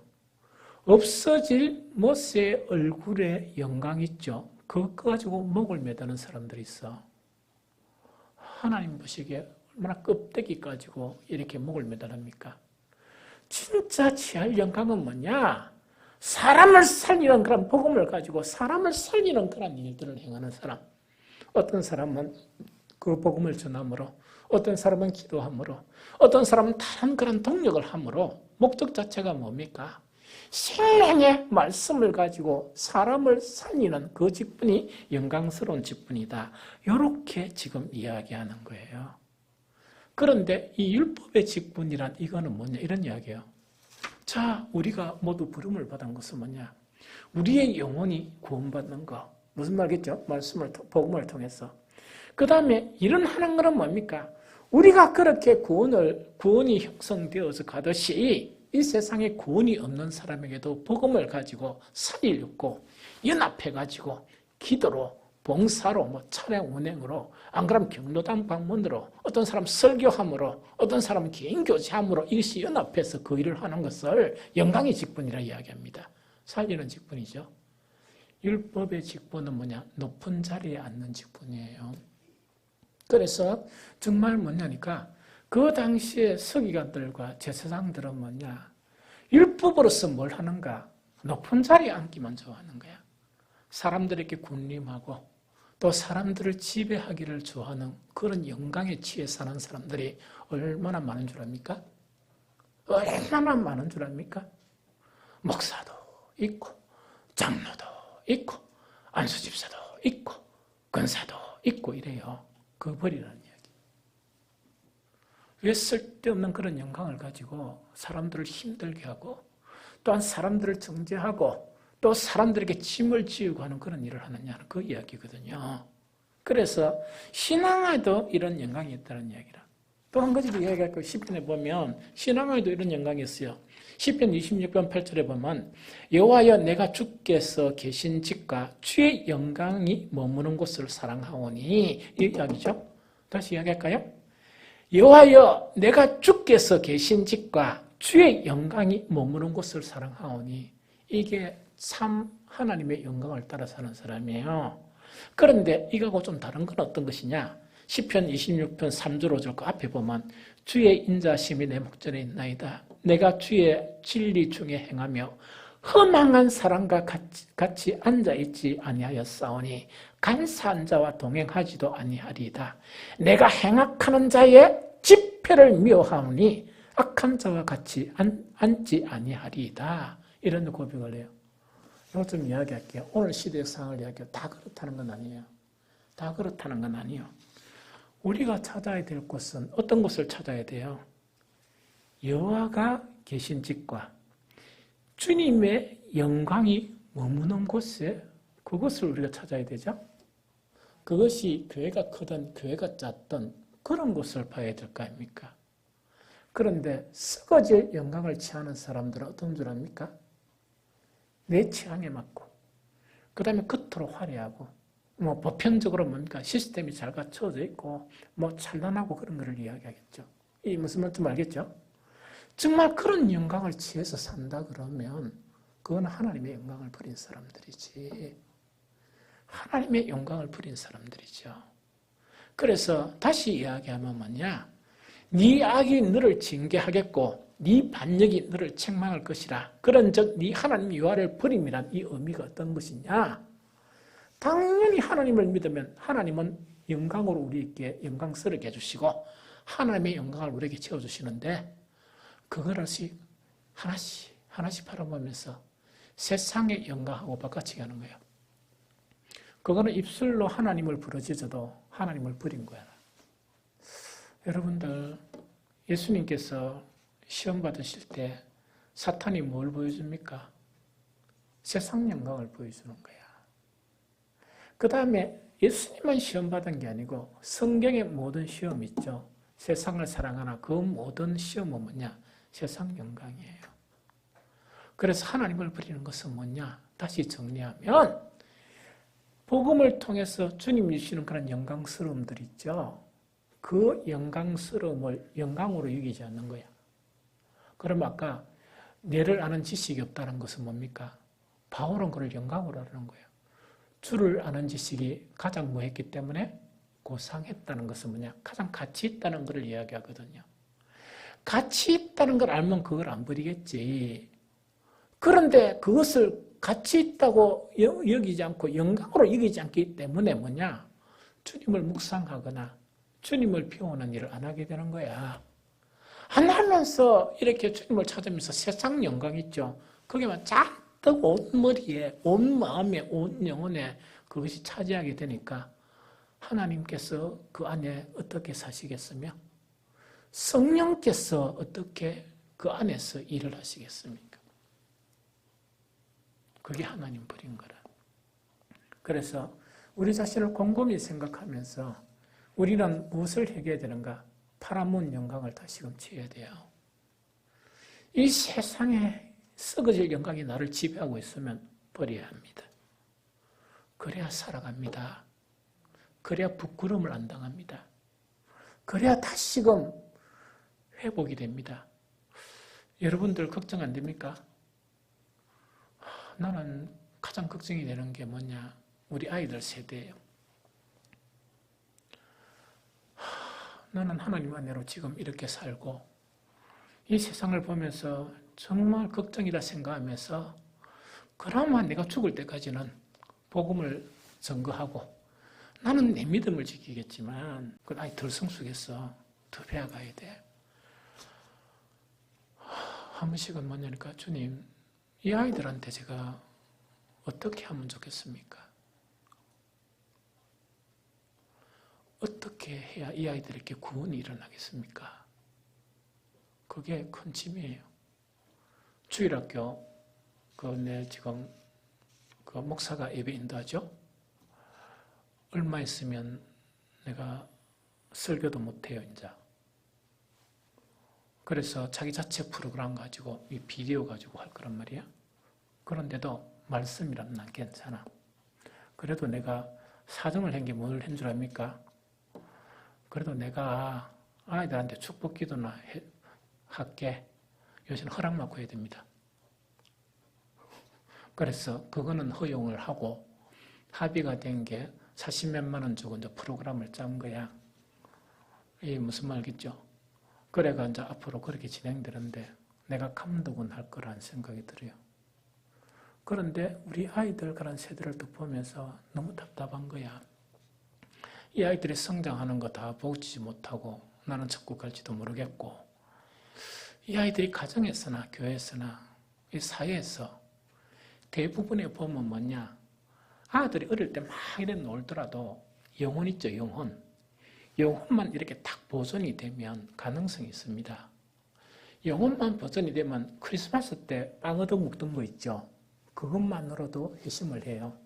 없어질 모세의 얼굴에 영광 있죠. 그거 가지고 목을 매다는 사람들이 있어. 하나님 보시기에 얼마나 껍데기 가지고 이렇게 목을 매달합니까? 진짜 취할 영광은 뭐냐? 사람을 살리는 그런 복음을 가지고 사람을 살리는 그런 일들을 행하는 사람. 어떤 사람은 그 복음을 전함으로, 어떤 사람은 기도함으로, 어떤 사람은 다른 그런 동력을 함으로 목적 자체가 뭡니까? 생명의 말씀을 가지고 사람을 살리는 그 직분이 영광스러운 직분이다. 이렇게 지금 이야기하는 거예요. 그런데 이 율법의 직분이란 이거는 뭐냐? 이런 이야기예요. 자, 우리가 모두 부름을 받은 것은 뭐냐? 우리의 영혼이 구원받는 거. 무슨 말겠죠? 복음을 통해서. 그 다음에 일은 하는 것은 뭡니까? 우리가 그렇게 구원이 형성되어서 가듯이 이 세상에 구원이 없는 사람에게도 복음을 가지고 살리려고 연합해가지고 기도로 봉사로 차량 운행으로 안 그러면 경로당 방문으로 어떤 사람 설교함으로 어떤 사람은 개인 교제함으로 이것이 연합해서 그 일을 하는 것을 영광의 직분이라 이야기합니다. 살리는 직분이죠. 율법의 직분은 뭐냐? 높은 자리에 앉는 직분이에요. 그래서 정말 뭐냐니까 그 당시에 서기관들과 제사장들은 뭐냐? 율법으로서 뭘 하는가? 높은 자리에 앉기만 좋아하는 거야. 사람들에게 군림하고 또 사람들을 지배하기를 좋아하는 그런 영광에 취해 사는 사람들이 얼마나 많은 줄 압니까? 얼마나 많은 줄 압니까? 목사도 있고 장로도 있고 안수집사도 있고 권사도 있고 이래요. 그 버리라는 이야기. 왜 쓸데없는 그런 영광을 가지고 사람들을 힘들게 하고 또한 사람들을 정죄하고 또 사람들에게 짐을 지우고 하는 그런 일을 하느냐는 그 이야기거든요. 그래서 신앙에도 이런 영광이 있다는 이야기라. 또 한 가지 이야기할 거 시편에 보면 신앙에도 이런 영광이 있어요. 시편 26편 8절에 보면 여호와여 내가 주께서 계신 집과 주의 영광이 머무는 곳을 사랑하오니 이 이야기죠. 다시 이야기할까요? 여호와여 내가 주께서 계신 집과 주의 영광이 머무는 곳을 사랑하오니 이게 참 하나님의 영광을 따라 사는 사람이에요. 그런데 이거하고 좀 다른 건 어떤 것이냐? 시편 26편 3절 5절 그 앞에 보면 주의 인자심이 내 목전에 있나이다. 내가 주의 진리 중에 행하며 흠망한 사람과 같이 앉아있지 아니하였사오니 간사한 자와 동행하지도 아니하리이다. 내가 행악하는 자의 집회를 미워하오니 악한 자와 같이 앉지 아니하리이다. 이런 고백을 해요. 이거 좀 이야기할게요. 오늘 시대의 상황을 이야기해요. 다 그렇다는 건 아니에요. 다 그렇다는 건 아니에요. 우리가 찾아야 될 곳은 어떤 곳을 찾아야 돼요? 여호와가 계신 집과 주님의 영광이 머무는 곳에 그것을 우리가 찾아야 되죠. 그것이 교회가 크든 교회가 작든 그런 것을 봐야 될 거 아닙니까? 그런데 썩어질 영광을 취하는 사람들은 어떤 줄 압니까? 내 취향에 맞고, 그 다음에 겉으로 화려하고, 뭐 보편적으로 뭡니까? 시스템이 잘 갖춰져 있고, 뭐 찬란하고 그런 거를 이야기하겠죠. 이 무슨 말인지 알겠죠? 정말 그런 영광을 취해서 산다 그러면 그건 하나님의 영광을 버린 사람들이지. 하나님의 영광을 버린 사람들이죠. 그래서 다시 이야기하면 뭐냐? 네 악이 너를 징계하겠고 네 반역이 너를 책망할 것이라. 그런즉 네 하나님 여호와를 버림이란 이 의미가 어떤 것이냐? 당연히 하나님을 믿으면 하나님은 영광으로 우리에게 영광스럽게 해주시고 하나님의 영광을 우리에게 채워주시는데 그걸 하나씩 바라보면서 세상의 영광하고 바꿔치기 하는 거예요. 그거는 입술로 하나님을 부르짖어도 하나님을 버린 거야. 여러분들, 예수님께서 시험 받으실 때 사탄이 뭘 보여줍니까? 세상 영광을 보여주는 거야. 그 다음에 예수님만 시험 받은 게 아니고 성경의 모든 시험 있죠. 세상을 사랑하나 그 모든 시험은 뭐냐? 세상 영광이에요. 그래서 하나님을 버리는 것은 뭐냐? 다시 정리하면 복음을 통해서 주님 주시는 그런 영광스러움들 있죠. 그 영광스러움을 영광으로 여기지 않는 거야. 그럼 아까 내를 아는 지식이 없다는 것은 뭡니까? 바울은 그걸 영광으로 하는 거예요. 주를 아는 지식이 가장 뭐했기 때문에 고상했다는 것은 뭐냐? 가장 가치 있다는 것을 이야기하거든요. 가치 있다는 걸 알면 그걸 안 버리겠지. 그런데 그것을 가치 있다고 여기지 않고 영광으로 여기지 않기 때문에 뭐냐? 주님을 묵상하거나 주님을 비우는 일을 안 하게 되는 거야. 안 하면서 이렇게 주님을 찾으면서 세상 영광 있죠. 그게만 잔뜩 온 머리에, 온 마음에, 온 영혼에 그것이 차지하게 되니까 하나님께서 그 안에 어떻게 사시겠으며 성령께서 어떻게 그 안에서 일을 하시겠습니까? 그게 하나님 버린 거라. 그래서 우리 자신을 곰곰이 생각하면서 우리는 무엇을 해야 되는가? 파라문 영광을 다시금 취해야 돼요. 이 세상에 썩어질 영광이 나를 지배하고 있으면 버려야 합니다. 그래야 살아갑니다. 그래야 부끄러움을 안 당합니다. 그래야 다시금 회복이 됩니다. 여러분들 걱정 안 됩니까? 나는 가장 걱정이 되는 게 뭐냐? 우리 아이들 세대예요. 나는 하나님 안으로 지금 이렇게 살고 이 세상을 보면서 정말 걱정이다 생각하면서 그나마 내가 죽을 때까지는 복음을 전거하고 나는 내 믿음을 지키겠지만 그걸 아예 덜 성숙해서 더 배워가야 돼. 한 번씩은 뭐냐니까 주님 이 아이들한테 제가 어떻게 하면 좋겠습니까? 어떻게 해야 이 아이들에게 구원이 일어나겠습니까? 그게 큰 짐이에요. 주일학교 지금 목사가 예배 인도하죠? 얼마 있으면 내가 설교도 못해요, 이제. 그래서 자기 자체 프로그램 가지고 이 비디오 가지고 할 거란 말이야. 그런데도 말씀이라면 난 괜찮아. 그래도 내가 사정을 한 게 뭘 한 줄 압니까? 그래도 내가 아이들한테 축복 기도나 할게. 요새는 허락받고 해야 됩니다. 그래서 그거는 허용을 하고 합의가 된 게 40몇만 원 주고 이제 프로그램을 짠 거야. 이게 무슨 말겠죠? 그래가 이제 앞으로 그렇게 진행되는데 내가 감독은 할 거라는 생각이 들어요. 그런데 우리 아이들 그런 세대를 또 보면서 너무 답답한 거야. 이 아이들이 성장하는 거 다 보지도 못하고 나는 적국할지도 모르겠고 이 아이들이 가정에서나 교회에서나 이 사회에서 대부분의 보면 뭐냐 아들이 어릴 때 막 이래 놀더라도 영혼 있죠, 영혼. 영혼만 이렇게 딱 보존이 되면 가능성이 있습니다. 영혼만 보존이 되면 크리스마스 때 빵 얻어 먹던 거 있죠. 그것만으로도 회심을 해요.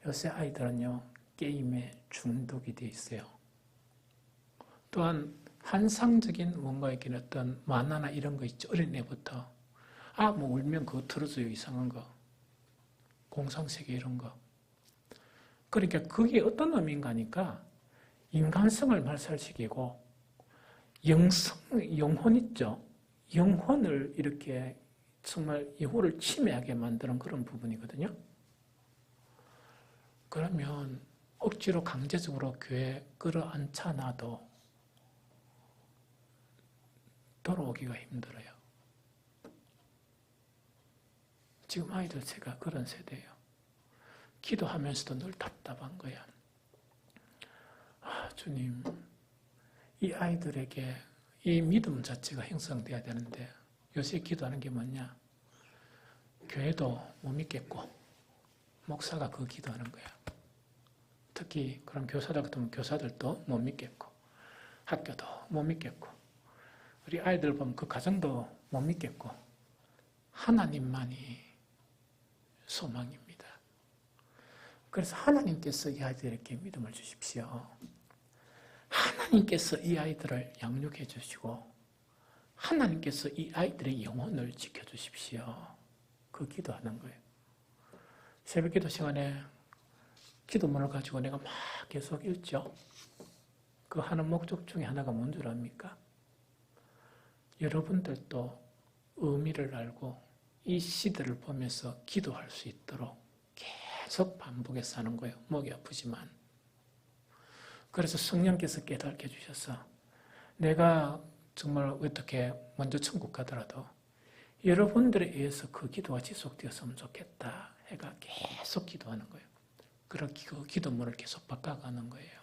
요새 아이들은요, 게임에 중독이 돼 있어요. 또한 환상적인 뭔가 이렇게 어떤 만화나 이런 거 있죠. 어린애부터. 뭐 울면 그거 틀어줘요. 이상한 거. 공상세계 이런 거. 그러니까 그게 어떤 의미인가 하니까 인간성을 말살시키고 영혼 있죠. 영혼을 이렇게 정말 영혼을 침해하게 만드는 그런 부분이거든요. 그러면 억지로 강제적으로 교회에 끌어안자 놔도 돌아오기가 힘들어요. 지금 아이들 제가 그런 세대예요. 기도하면서도 늘 답답한 거야. 주님, 이 아이들에게 이 믿음 자체가 형성돼야 되는데 요새 기도하는 게 뭐냐? 교회도 못 믿겠고 목사가 그 기도하는 거야. 특히 그런 교사들 같으면 교사들도 못 믿겠고 학교도 못 믿겠고 우리 아이들 보면 그 가정도 못 믿겠고 하나님만이 소망입니다. 그래서 하나님께서 이 아이들에게 믿음을 주십시오. 하나님께서 이 아이들을 양육해 주시고 하나님께서 이 아이들의 영혼을 지켜주십시오. 그 기도하는 거예요. 새벽 기도 시간에 기도문을 가지고 내가 막 계속 읽죠. 그 하는 목적 중에 하나가 뭔 줄 압니까? 여러분들도 의미를 알고 이 시대를 보면서 기도할 수 있도록 계속 반복해서 하는 거예요. 목이 아프지만. 그래서 성령께서 깨닫게 해주셔서 내가 정말 어떻게 먼저 천국 가더라도 여러분들에 의해서 그 기도가 지속되었으면 좋겠다 해가 계속 기도하는 거예요. 그렇게 그 기도문을 계속 바꿔가는 거예요.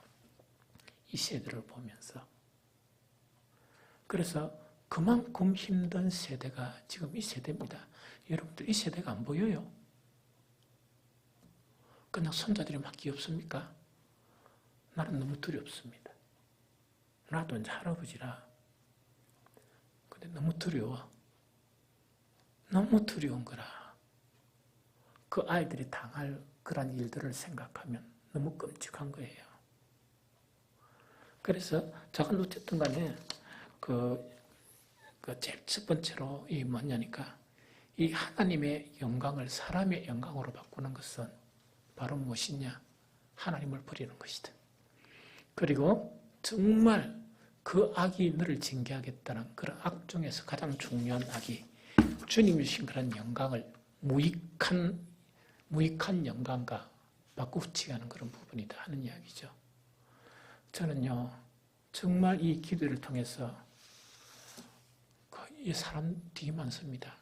이 세대를 보면서. 그래서 그만큼 힘든 세대가 지금 이 세대입니다. 여러분들 이 세대가 안 보여요. 그냥 손자들이 막 귀엽습니까? 나는 너무 두렵습니다. 나도 이제 할아버지라. 근데 너무 두려워. 너무 두려운 거라. 그 아이들이 당할 그런 일들을 생각하면 너무 끔찍한 거예요. 그래서 저건 어쨌든 간에 제일 첫 번째로 이 뭐냐니까 이 하나님의 영광을 사람의 영광으로 바꾸는 것은 바로 무엇이냐? 하나님을 버리는 것이다. 그리고 정말 그 악이 너를 징계하겠다는 그런 악 중에서 가장 중요한 악이 주님이 주신 그런 영광을 무익한 영광과 바꾸치게 하는 그런 부분이다 하는 이야기죠. 저는요, 정말 이 기도를 통해서 이 사람 되게 많습니다.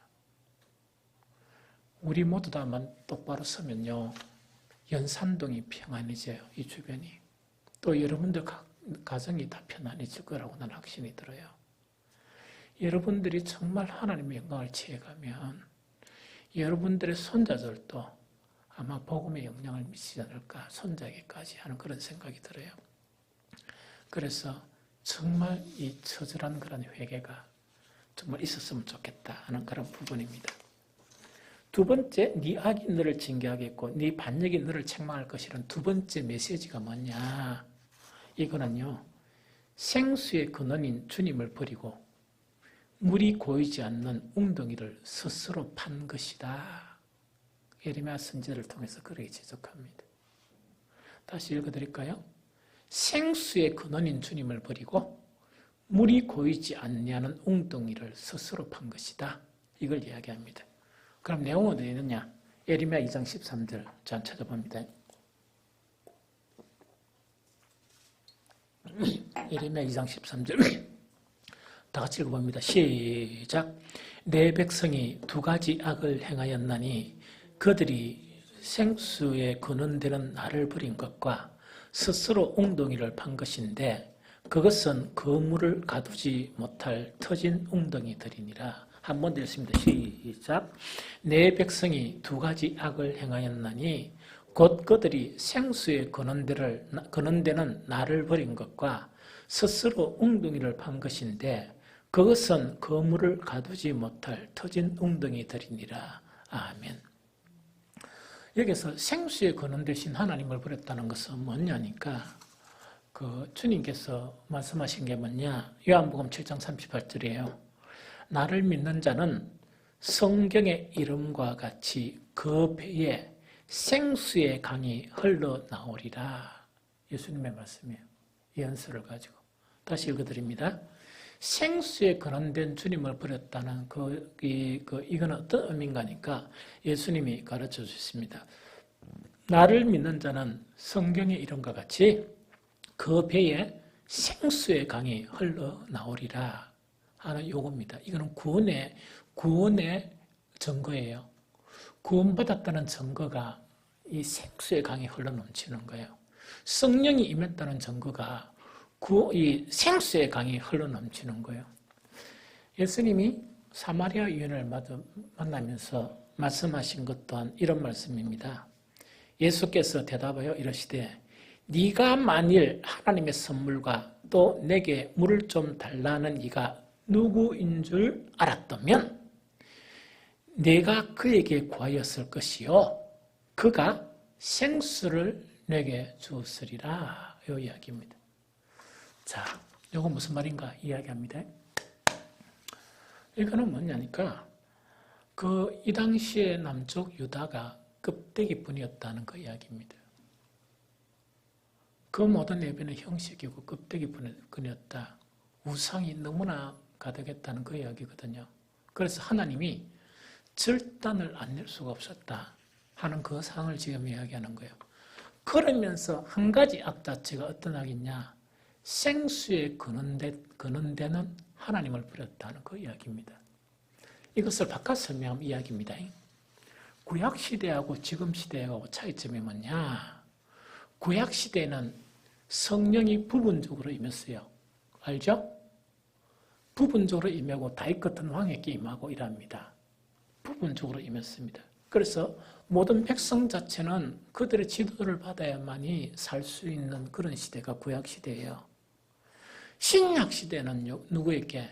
우리 모두 다만 똑바로 서면요, 연산동이 평안해져요. 이 주변이. 또 여러분들 가정이 다 편안해질 거라고 나는 확신이 들어요. 여러분들이 정말 하나님의 영광을 취해가면 여러분들의 손자들도 아마 복음의 영향을 미치지 않을까, 손자에게까지 하는 그런 생각이 들어요. 그래서 정말 이 처절한 그런 회개가 정말 있었으면 좋겠다 하는 그런 부분입니다. 두 번째, 네 악이 너를 징계하겠고 네 반역이 너를 책망할 것이라는 두 번째 메시지가 뭐냐? 이거는요, 생수의 근원인 주님을 버리고 물이 고이지 않는 웅덩이를 스스로 판 것이다. 예레미야 선지자를 통해서 그렇게 지적합니다. 다시 읽어드릴까요? 생수의 근원인 주님을 버리고 물이 고이지 않냐는 웅덩이를 스스로 판 것이다. 이걸 이야기합니다. 그럼 내용은 어디 있느냐? 예레미야 2장 13절 자 찾아봅니다. 예레미야 2장 13절 다 같이 읽어봅니다. 시작. 내 백성이 두 가지 악을 행하였나니 그들이 생수의 근원되는 나를 버린 것과 스스로 웅덩이를 판 것인데 그것은 그 물을 가두지 못할 터진 웅덩이들이니라. 한 번 더 읽습니다. 시작. 내 백성이 두 가지 악을 행하였나니 곧 그들이 생수의 근원되는 나를 버린 것과 스스로 웅덩이를 판 것인데 그것은 그 물을 가두지 못할 터진 웅덩이들이니라. 아멘. 여기서 생수의 근원 대신 하나님을 버렸다는 것은 뭐냐니까 주님께서 말씀하신 게 뭐냐? 요한복음 7장 38절이에요. 나를 믿는 자는 성경의 이름과 같이 그 배에 생수의 강이 흘러나오리라. 예수님의 말씀이에요. 연설을 가지고. 다시 읽어드립니다. 생수에 근원된 주님을 버렸다는 이거는 어떤 의미인가니까 예수님이 가르쳐 주셨습니다. 나를 믿는 자는 성경의 이름과 같이 그 배에 생수의 강이 흘러나오리라 하는 요겁니다. 이거는 구원의 증거예요. 구원받았다는 증거가 이 생수의 강이 흘러넘치는 거예요. 성령이 임했다는 증거가 이 생수의 강이 흘러넘치는 거예요. 예수님이 사마리아 여인을 만나면서 말씀하신 것 또한 이런 말씀입니다. 예수께서 대답하여 이르시되 네가 만일 하나님의 선물과 또 내게 물을 좀 달라는 이가 누구인 줄 알았다면 내가 그에게 구하였을 것이요 그가 생수를 내게 주었으리라. 이 이야기입니다. 자, 이거 무슨 말인가 이야기합니다. 이거는 뭐냐니까 이 당시에 남쪽 유다가 껍데기뿐이었다는 그 이야기입니다. 그 모든 예배는 형식이고 껍데기뿐이었다. 우상이 너무나 가득했다는 그 이야기거든요. 그래서 하나님이 절단을 안 낼 수가 없었다 하는 그 상황을 지금 이야기하는 거예요. 그러면서 한 가지 악 자체가 어떤 악이냐? 생수에 근원되는 하나님을 버렸다는 그 이야기입니다. 이것을 바꿔 설명하면 이야기입니다. 구약시대하고 지금 시대하고 차이점이 뭐냐? 구약시대는 성령이 부분적으로 임했어요. 알죠? 부분적으로 임하고 다윗 같은 왕에게 임하고 이랍니다. 부분적으로 임했습니다. 그래서 모든 백성 자체는 그들의 지도를 받아야만이 살 수 있는 그런 시대가 구약시대예요. 신약시대는 누구에게?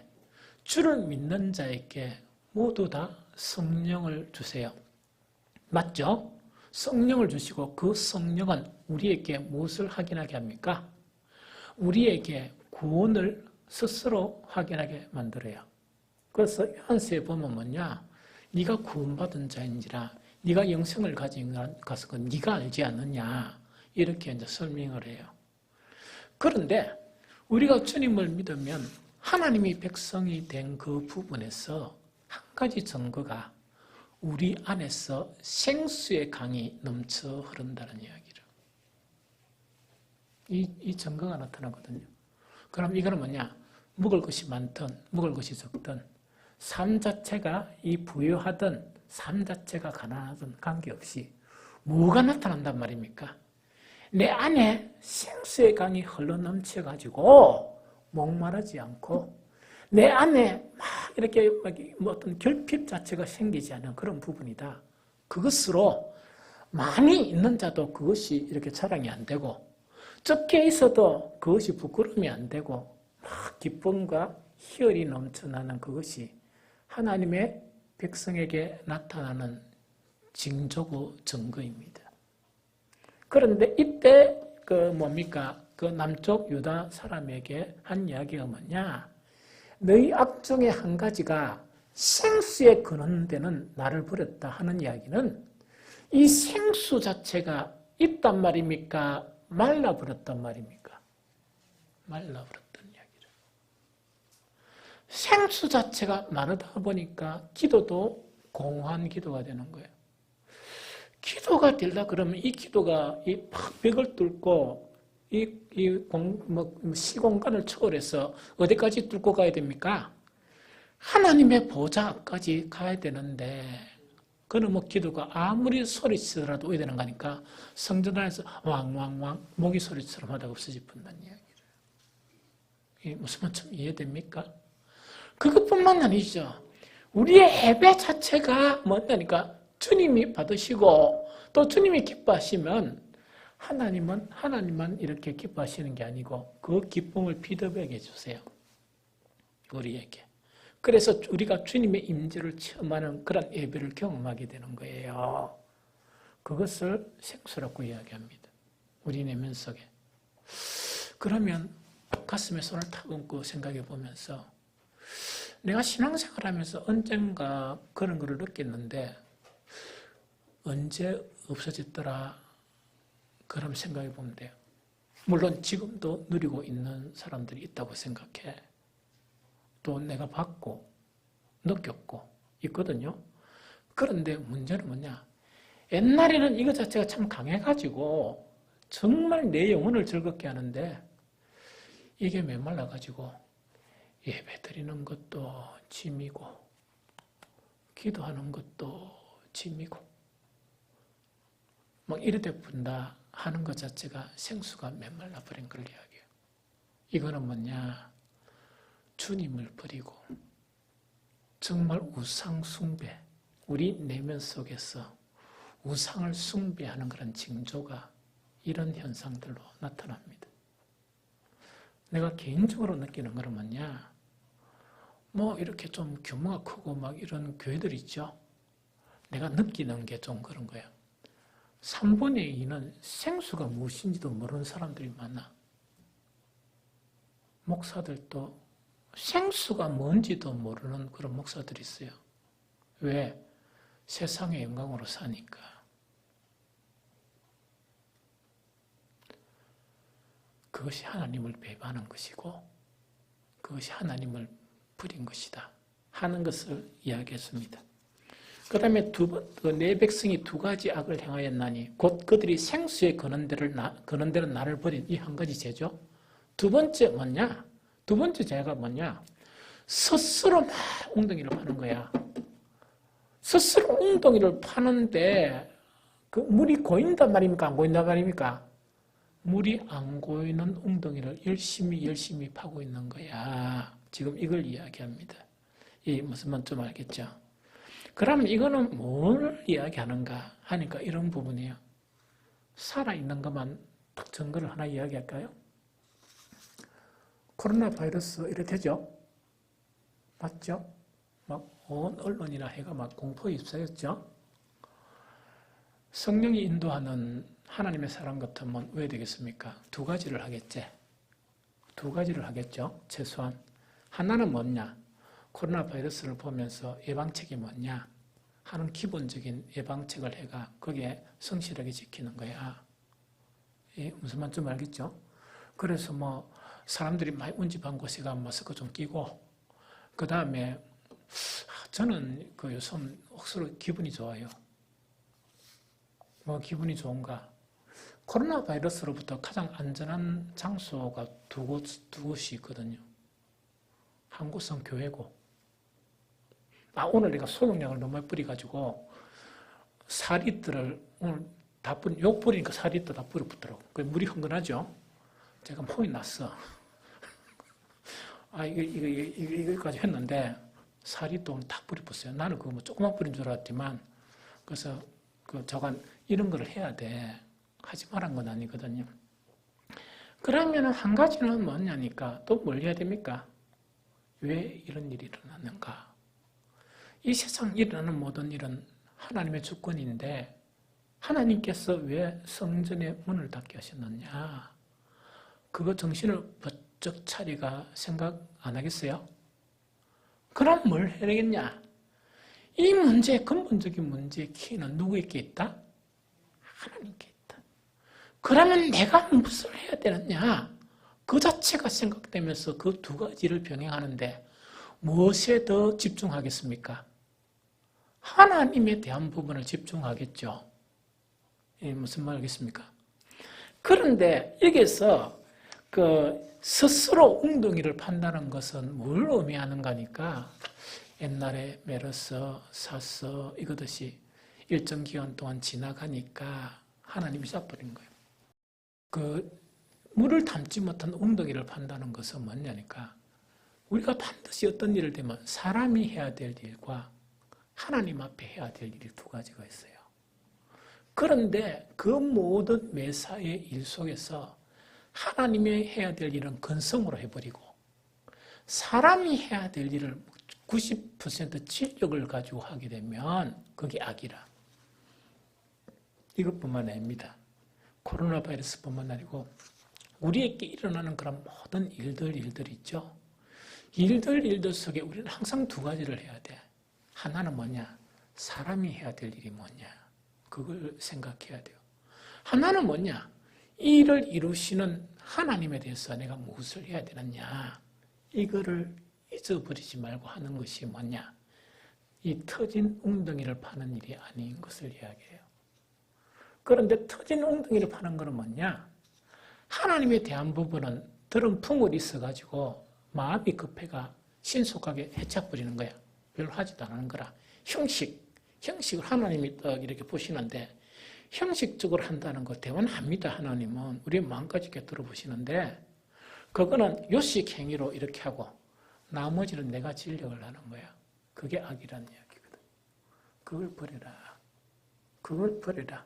주를 믿는 자에게 모두 다 성령을 주세요. 맞죠? 성령을 주시고 그 성령은 우리에게 무엇을 확인하게 합니까? 우리에게 구원을 스스로 확인하게 만들어요. 그래서 요한서에 보면 뭐냐? 네가 구원받은 자인지라 네가 영생을 가진 것은 네가 알지 않느냐 이렇게 이제 설명을 해요. 그런데 우리가 주님을 믿으면 하나님이 백성이 된 그 부분에서 한 가지 증거가 우리 안에서 생수의 강이 넘쳐 흐른다는 이야기를. 이 증거가 나타나거든요. 그럼 이거는 뭐냐? 먹을 것이 많든 먹을 것이 적든 삶 자체가 부유하든 삶 자체가 가난하든 관계없이 뭐가 나타난단 말입니까? 내 안에 생수의 강이 흘러넘쳐가지고 목마르지 않고 내 안에 막 이렇게 어떤 결핍 자체가 생기지 않는 그런 부분이다. 그것으로 많이 있는 자도 그것이 이렇게 자랑이 안 되고 적게 있어도 그것이 부끄러움이 안 되고 막 기쁨과 희열이 넘쳐나는 그것이 하나님의 백성에게 나타나는 징조고 증거입니다. 그런데 이때 그 남쪽 유다 사람에게 한 이야기가 뭐냐? 너희 악 중에 한 가지가 생수에 근원되는 나를 버렸다 하는 이야기는 이 생수 자체가 있단 말입니까? 말라버렸단 말입니까? 말라버렸단 이야기를. 생수 자체가 마르다 보니까 기도도 공허한 기도가 되는 거예요. 기도가 되려 그러면 이 기도가 벽을 뚫고 시공간을 초월해서 어디까지 뚫고 가야 됩니까? 하나님의 보좌 앞까지 가야 되는데 그는 기도가 아무리 소리치더라도 오야 되는 거니까 성전 안에서 왕왕왕 모기 소리처럼 하다가 없어지분다는 이야기를. 무슨 말씀 이해됩니까? 그것뿐만 아니죠. 우리의 예배 자체가 뭐냐니까 주님이 받으시고 또 주님이 기뻐하시면 하나님만 이렇게 기뻐하시는 게 아니고 그 기쁨을 피드백해 주세요. 우리에게. 그래서 우리가 주님의 임재를 체험하는 그런 예배를 경험하게 되는 거예요. 그것을 생수라고 이야기합니다. 우리 내면 속에. 그러면 가슴에 손을 탁 얹고 생각해 보면서 내가 신앙생활하면서 언젠가 그런 것을 느꼈는데 언제 없어졌더라 그럼 생각해 보면 돼요. 물론 지금도 누리고 있는 사람들이 있다고 생각해. 또 내가 받고 느꼈고 있거든요. 그런데 문제는 뭐냐? 옛날에는 이거 자체가 참 강해가지고 정말 내 영혼을 즐겁게 하는데 이게 메말라가지고 예배 드리는 것도 짐이고 기도하는 것도 짐이고 막 이러다 분다 하는 것 자체가 생수가 메말라 버린 걸 이야기해요. 이거는 뭐냐? 주님을 버리고 정말 우상 숭배, 우리 내면 속에서 우상을 숭배하는 그런 징조가 이런 현상들로 나타납니다. 내가 개인적으로 느끼는 것은 뭐냐? 뭐 이렇게 좀 규모가 크고 막 이런 교회들 있죠? 내가 느끼는 게 좀 그런 거야. 3분의 2는 생수가 무엇인지도 모르는 사람들이 많아. 목사들도 생수가 뭔지도 모르는 그런 목사들이 있어요. 왜? 세상의 영광으로 사니까. 그것이 하나님을 배반한 것이고 그것이 하나님을 버린 것이다 하는 것을 이야기했습니다. 그 다음에 내 백성이 두 가지 악을 행하였나니 곧 그들이 생수에 거는 대로 나를 버린 이 한 가지 죄죠. 두 번째 뭐냐? 두 번째 죄가 뭐냐? 스스로 막 웅덩이를 파는 거야. 스스로 웅덩이를 파는데 그 물이 고인단 말입니까? 안 고인단 말입니까? 물이 안 고이는 웅덩이를 열심히 파고 있는 거야. 지금 이걸 이야기합니다. 이 무슨 말 좀 알겠죠? 그럼 이거는 뭘 이야기하는가 하니까 이런 부분이에요. 살아있는 것만 딱 증거를 하나 이야기할까요? 코로나 바이러스 이래 되죠? 맞죠? 막 온 언론이나 해가 막 공포에 휩싸였죠? 성령이 인도하는 하나님의 사람 같으면 왜 되겠습니까? 두 가지를 하겠지. 두 가지를 하겠죠. 최소한. 하나는 뭐냐? 코로나 바이러스를 보면서 예방책이 뭐냐? 하는 기본적인 예방책을 해가 거기에 성실하게 지키는 거야. 무슨 말인지 좀 알겠죠? 그래서 뭐 사람들이 많이 운집한 곳에 가면 마스크 좀 끼고 그 다음에 저는 그 요즘 억수로 기분이 좋아요. 뭐 기분이 좋은가? 코로나 바이러스로부터 가장 안전한 장소가 두 곳이 있거든요. 한 곳은 교회고 오늘 내가 소독약을 너무 많이 뿌려가지고 4리터를 오늘 다 욕 뿌리니까 4리터 다 뿌려붙더라고. 물이 흥건하죠? 제가 혼이 났어. 이거까지 했는데 4리터 오늘 다 뿌려붙어요. 나는 그거 뭐 조금만 뿌린 줄 알았지만 그래서 저간 이런 거를 해야 돼. 하지 말란 건 아니거든요. 그러면 한 가지는 뭐냐니까 또 뭘 해야 됩니까? 왜 이런 일이 일어났는가? 이 세상 일어나는 모든 일은 하나님의 주권인데 하나님께서 왜 성전의 문을 닫게 하셨느냐? 그거 정신을 번쩍 차리가 생각 안 하겠어요? 그럼 뭘 해야 되겠냐? 이 문제의 근본적인 문제의 키는 누구에게 있다? 하나님께 있다. 그러면 내가 무엇을 해야 되느냐? 그 자체가 생각되면서 그 두 가지를 병행하는데 무엇에 더 집중하겠습니까? 하나님에 대한 부분을 집중하겠죠. 무슨 말이겠습니까? 그런데 여기서 스스로 웅덩이를 판다는 것은 뭘 의미하는가 하니까 옛날에 메르스, 사스 이거듯이 일정 기간 동안 지나가니까 하나님이 쏴버린 거예요. 물을 담지 못한 웅덩이를 판다는 것은 뭐냐니까 우리가 반드시 어떤 일을 되면 사람이 해야 될 일과 하나님 앞에 해야 될 일이 두 가지가 있어요. 그런데 그 모든 매사의 일 속에서 하나님이 해야 될 일은 근성으로 해버리고 사람이 해야 될 일을 90% 진력을 가지고 하게 되면 그게 악이라. 이것뿐만 아닙니다. 코로나 바이러스뿐만 아니고 우리에게 일어나는 그런 모든 일들 있죠. 일들 속에 우리는 항상 두 가지를 해야 돼. 하나는 뭐냐? 사람이 해야 될 일이 뭐냐? 그걸 생각해야 돼요. 하나는 뭐냐? 이 일을 이루시는 하나님에 대해서 내가 무엇을 해야 되느냐? 이거를 잊어버리지 말고 하는 것이 뭐냐? 이 터진 웅덩이를 파는 일이 아닌 것을 이야기해요. 그런데 터진 웅덩이를 파는 것은 뭐냐? 하나님에 대한 부분은 들은 풍을 있어가지고 마음이 급해가 신속하게 해쳐버리는 거야. 별로 하지도 않는 거라. 형식을 하나님이 딱 이렇게 보시는데 형식적으로 한다는 거 대원합니다. 하나님은 우리 마음까지 꿰뚫어 보시는데 그거는 요식 행위로 이렇게 하고 나머지는 내가 진력을 하는 거야. 그게 악이라는 이야기거든. 그걸 버려라.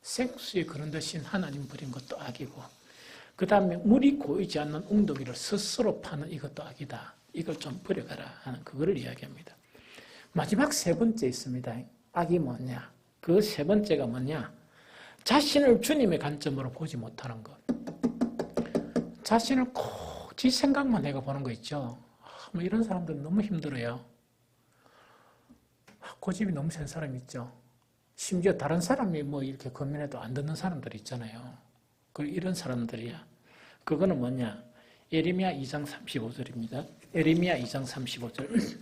생수에 그런 대신 하나님 버린 것도 악이고 그 다음에 물이 고이지 않는 웅덩이를 스스로 파는 이것도 악이다. 이걸 좀 버려가라 하는 그거를 이야기합니다. 마지막 세 번째 있습니다. 악이 뭐냐? 그 세 번째가 뭐냐? 자신을 주님의 관점으로 보지 못하는 것. 자신을 꼭 지 생각만 해가 보는 거 있죠. 뭐 이런 사람들은 너무 힘들어요. 고집이 너무 센 사람 있죠. 심지어 다른 사람이 뭐 이렇게 권면해도 안 듣는 사람들 있잖아요. 이런 사람들이야. 그거는 뭐냐? 예레미야 2장 35절입니다. 예레미야 2장 35절.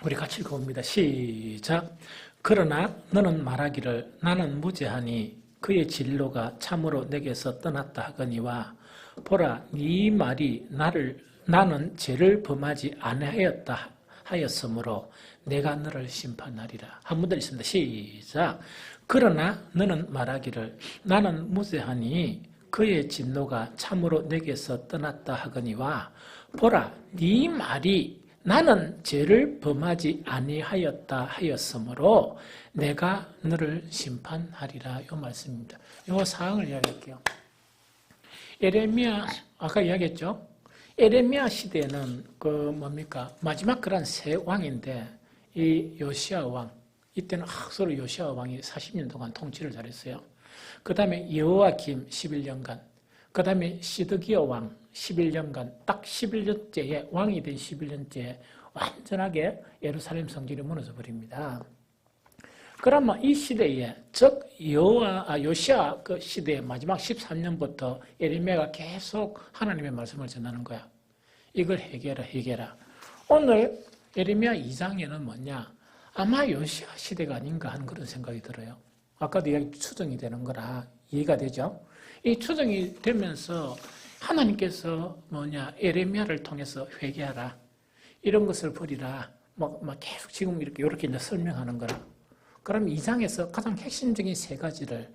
우리 같이 읽어봅니다. 시작. 그러나 너는 말하기를 나는 무죄하니 그의 진로가 참으로 내게서 떠났다 하거니와 보라 네 말이 나는 죄를 범하지 아니하였다 하였으므로 내가 너를 심판하리라. 한 번 더 있습니다. 시작. 그러나 너는 말하기를 나는 무죄하니 그의 진노가 참으로 내게서 떠났다 하거니와 보라 네 말이 나는 죄를 범하지 아니하였다 하였으므로 내가 너를 심판하리라. 이 말씀입니다. 이 사항을 이야기할게요. 예레미야 아까 이야기했죠. 예레미야 시대에는 마지막 그런 세 왕인데 이 요시야 왕 이때는 서로 요시야 왕이 40년 동안 통치를 잘했어요. 그 다음에 여호야김 11년간, 그 다음에 시드기야 왕 11년간, 딱 11년째에 왕이 된 11년째에 완전하게 예루살렘 성전이 무너져 버립니다. 그러면 이 시대에 즉 요시야 그 시대의 마지막 13년부터 예레미야가 계속 하나님의 말씀을 전하는 거야. 이걸 해결해라. 오늘 예레미야 2장에는 뭐냐? 아마 요시야 시대가 아닌가 하는 그런 생각이 들어요. 아까도 이야기 추정이 되는 거라 이해가 되죠? 이 추정이 되면서 하나님께서 예레미야를 통해서 회개하라. 이런 것을 버리라. 계속 지금 이렇게 이제 설명하는 거라. 그럼 2장에서 가장 핵심적인 세 가지를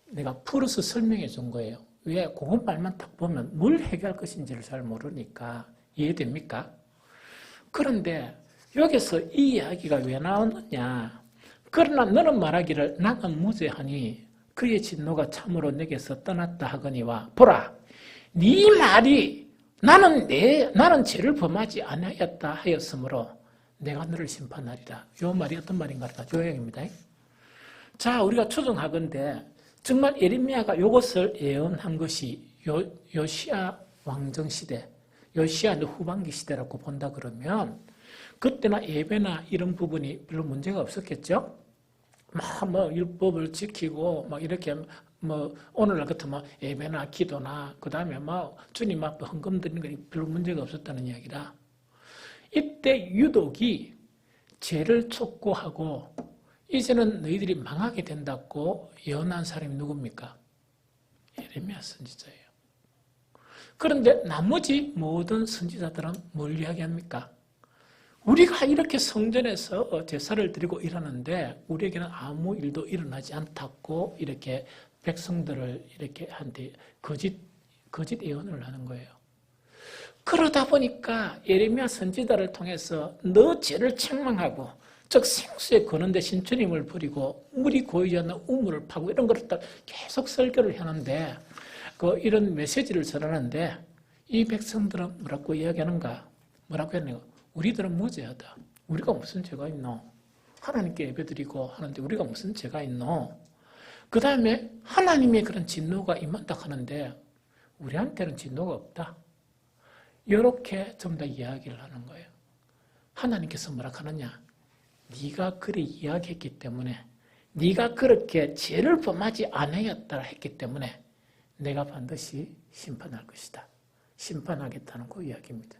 내가 풀어서 설명해 준 거예요. 왜? 그것말만 딱 보면 뭘 해결할 것인지를 잘 모르니까 이해됩니까? 그런데 여기서 이 이야기가 왜 나오느냐? 그러나 너는 말하기를 나는 무죄하니 그의 진노가 참으로 내게서 떠났다 하거니와 보라 네 말이 나는 죄를 범하지 아니하였다 하였으므로 내가 너를 심판하리라. 이 말이 어떤 말인가를 요약입니다. 자, 우리가 추정하건대 정말 예레미야가 이것을 예언한 것이 요시야 왕정 시대, 요시야 후반기 시대라고 본다 그러면 그때나 예배나 이런 부분이 별로 문제가 없었겠죠? 율법을 지키고 이렇게 오늘날 같으면 예배나 기도나 그 다음에 주님 앞에 헌금 드리는 게 별로 문제가 없었다는 이야기라. 이때 유독이 죄를 촉구하고 이제는 너희들이 망하게 된다고 예언한 사람이 누굽니까? 예레미야 선지자예요. 그런데 나머지 모든 선지자들은 뭘 이야기합니까? 우리가 이렇게 성전에서 제사를 드리고 일하는데 우리에게는 아무 일도 일어나지 않다고 이렇게 백성들을 이렇게 한테 거짓 예언을 하는 거예요. 그러다 보니까 예레미야 선지자를 통해서 너 죄를 책망하고 즉 생수에 거는 대신 주님을 버리고 물이 고이지 않는 우물을 파고 이런 것을 계속 설교를 하는데 이런 메시지를 전하는데 이 백성들은 뭐라고 이야기하는가? 뭐라고 했는가? 우리들은 무죄하다. 우리가 무슨 죄가 있노? 하나님께 예배드리고 하는데 우리가 무슨 죄가 있노? 그 다음에 하나님의 그런 진노가 임한다 하는데 우리한테는 진노가 없다. 이렇게 좀 더 이야기를 하는 거예요. 하나님께서 뭐라 하느냐? 네가 그리 이야기했기 때문에 네가 그렇게 죄를 범하지 않았다 했기 때문에 내가 반드시 심판할 것이다. 심판하겠다는 그 이야기입니다.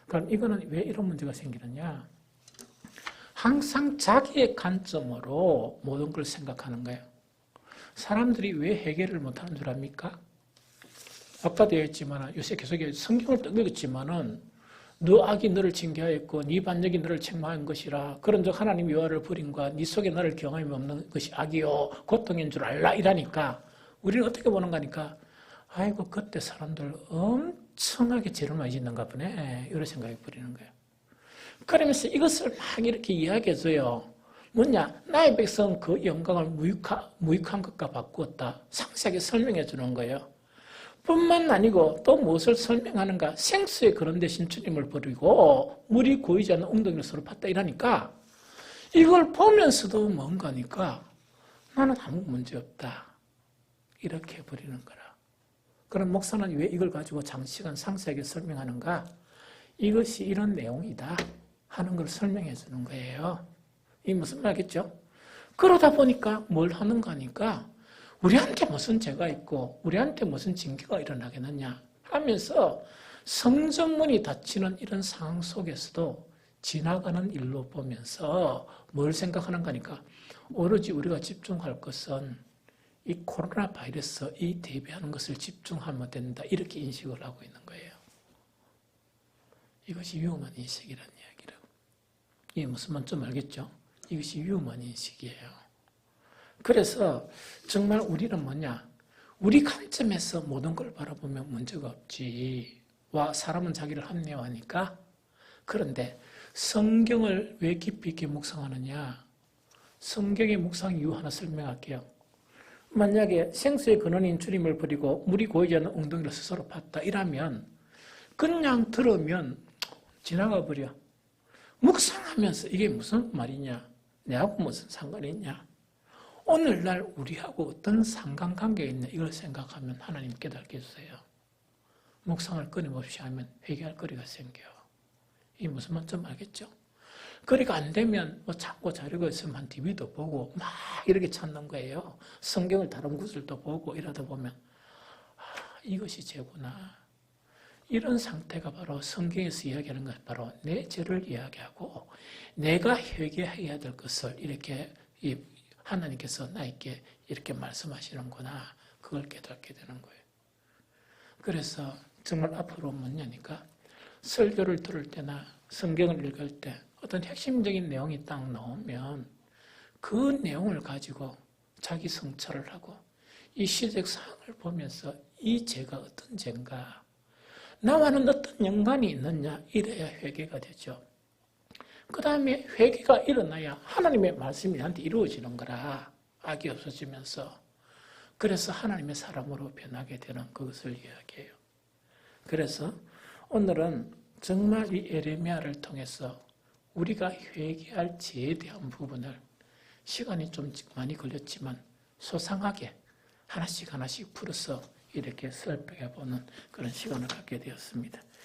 그럼 이거는 왜 이런 문제가 생기느냐? 항상 자기의 관점으로 모든 걸 생각하는 거예요. 사람들이 왜 해결을 못하는 줄 압니까? 아까도 얘기했지만 요새 계속 성경을 떠들었지만은 너 악이 너를 징계하였고 네 반역이 너를 책망한 것이라 그런즉 하나님 여호와를 버림과 네 속에 너를 경험이 없는 것이 악이요 고통인 줄 알라 이라니까 우리는 어떻게 보는가 하니까 아이고 그때 사람들 엄청나게 죄를 많이 짓는가 보네 이런 생각이 버리는 거예요. 그러면서 이것을 막 이렇게 이야기해줘요. 뭐냐? 나의 백성 그 영광을 무익한 것과 바꾸었다. 상세하게 설명해 주는 거예요. 뿐만 아니고 또 무엇을 설명하는가? 생수의 그런 대신 주님을 버리고 물이 고이지 않는 웅덩이를 서로 팠다 이러니까 이걸 보면서도 뭔가 하니까 나는 아무 문제 없다. 이렇게 버리는 거라. 그럼 목사는 왜 이걸 가지고 장시간 상세하게 설명하는가? 이것이 이런 내용이다 하는 걸 설명해 주는 거예요. 이 무슨 말이겠죠? 그러다 보니까 뭘 하는가 하니까 우리한테 무슨 죄가 있고 우리한테 무슨 징계가 일어나겠느냐 하면서 성전문이 닫히는 이런 상황 속에서도 지나가는 일로 보면서 뭘 생각하는가 하니까 오로지 우리가 집중할 것은 이 코로나 바이러스 이 대비하는 것을 집중하면 된다 이렇게 인식을 하고 있는 거예요. 이것이 위험한 인식이라는 이야기라고. 이게 무슨 말인지 좀 알겠죠? 이것이 위험한 인식이에요. 그래서 정말 우리는 뭐냐? 우리 관점에서 모든 걸 바라보면 문제가 없지. 와, 사람은 자기를 합리화하니까. 그런데 성경을 왜 깊이 있게 묵상하느냐? 성경의 묵상 이유 하나 설명할게요. 만약에 생수의 근원인 주님을 버리고 물이 고이지 않는 웅덩이를 스스로 팠다. 이러면 그냥 들으면 지나가 버려. 묵상하면서 이게 무슨 말이냐? 내하고 무슨 상관이 있냐? 오늘날 우리하고 어떤 상관관계가 있냐? 이걸 생각하면 하나님 깨닫게 해주세요. 묵상을 끊임없이 하면 회개할 거리가 생겨요. 이게 무슨 말인지 좀 알겠죠? 거리가 안 되면 뭐 찾고 자료가 있으면 한 TV도 보고 막 이렇게 찾는 거예요. 성경을 다른 구절도 보고 이러다 보면 이것이 죄구나. 이런 상태가 바로 성경에서 이야기하는 것 바로 내 죄를 이야기하고 내가 회개해야 될 것을 이렇게 하나님께서 나에게 이렇게 말씀하시는구나. 그걸 깨닫게 되는 거예요. 그래서 정말 앞으로 뭐냐니까 설교를 들을 때나 성경을 읽을 때 어떤 핵심적인 내용이 딱 나오면 그 내용을 가지고 자기 성찰을 하고 이 시적 상황을 보면서 이 죄가 어떤 죄인가 나와는 어떤 연관이 있느냐 이래야 회개가 되죠. 그 다음에 회개가 일어나야 하나님의 말씀이 나한테 이루어지는 거라 악이 없어지면서 그래서 하나님의 사람으로 변하게 되는 그것을 이야기해요. 그래서 오늘은 정말 이 에레미야를 통해서 우리가 회개할 죄에 대한 부분을 시간이 좀 많이 걸렸지만 소상하게 하나씩 풀어서 이렇게 살펴보는 그런 시간을 갖게 되었습니다.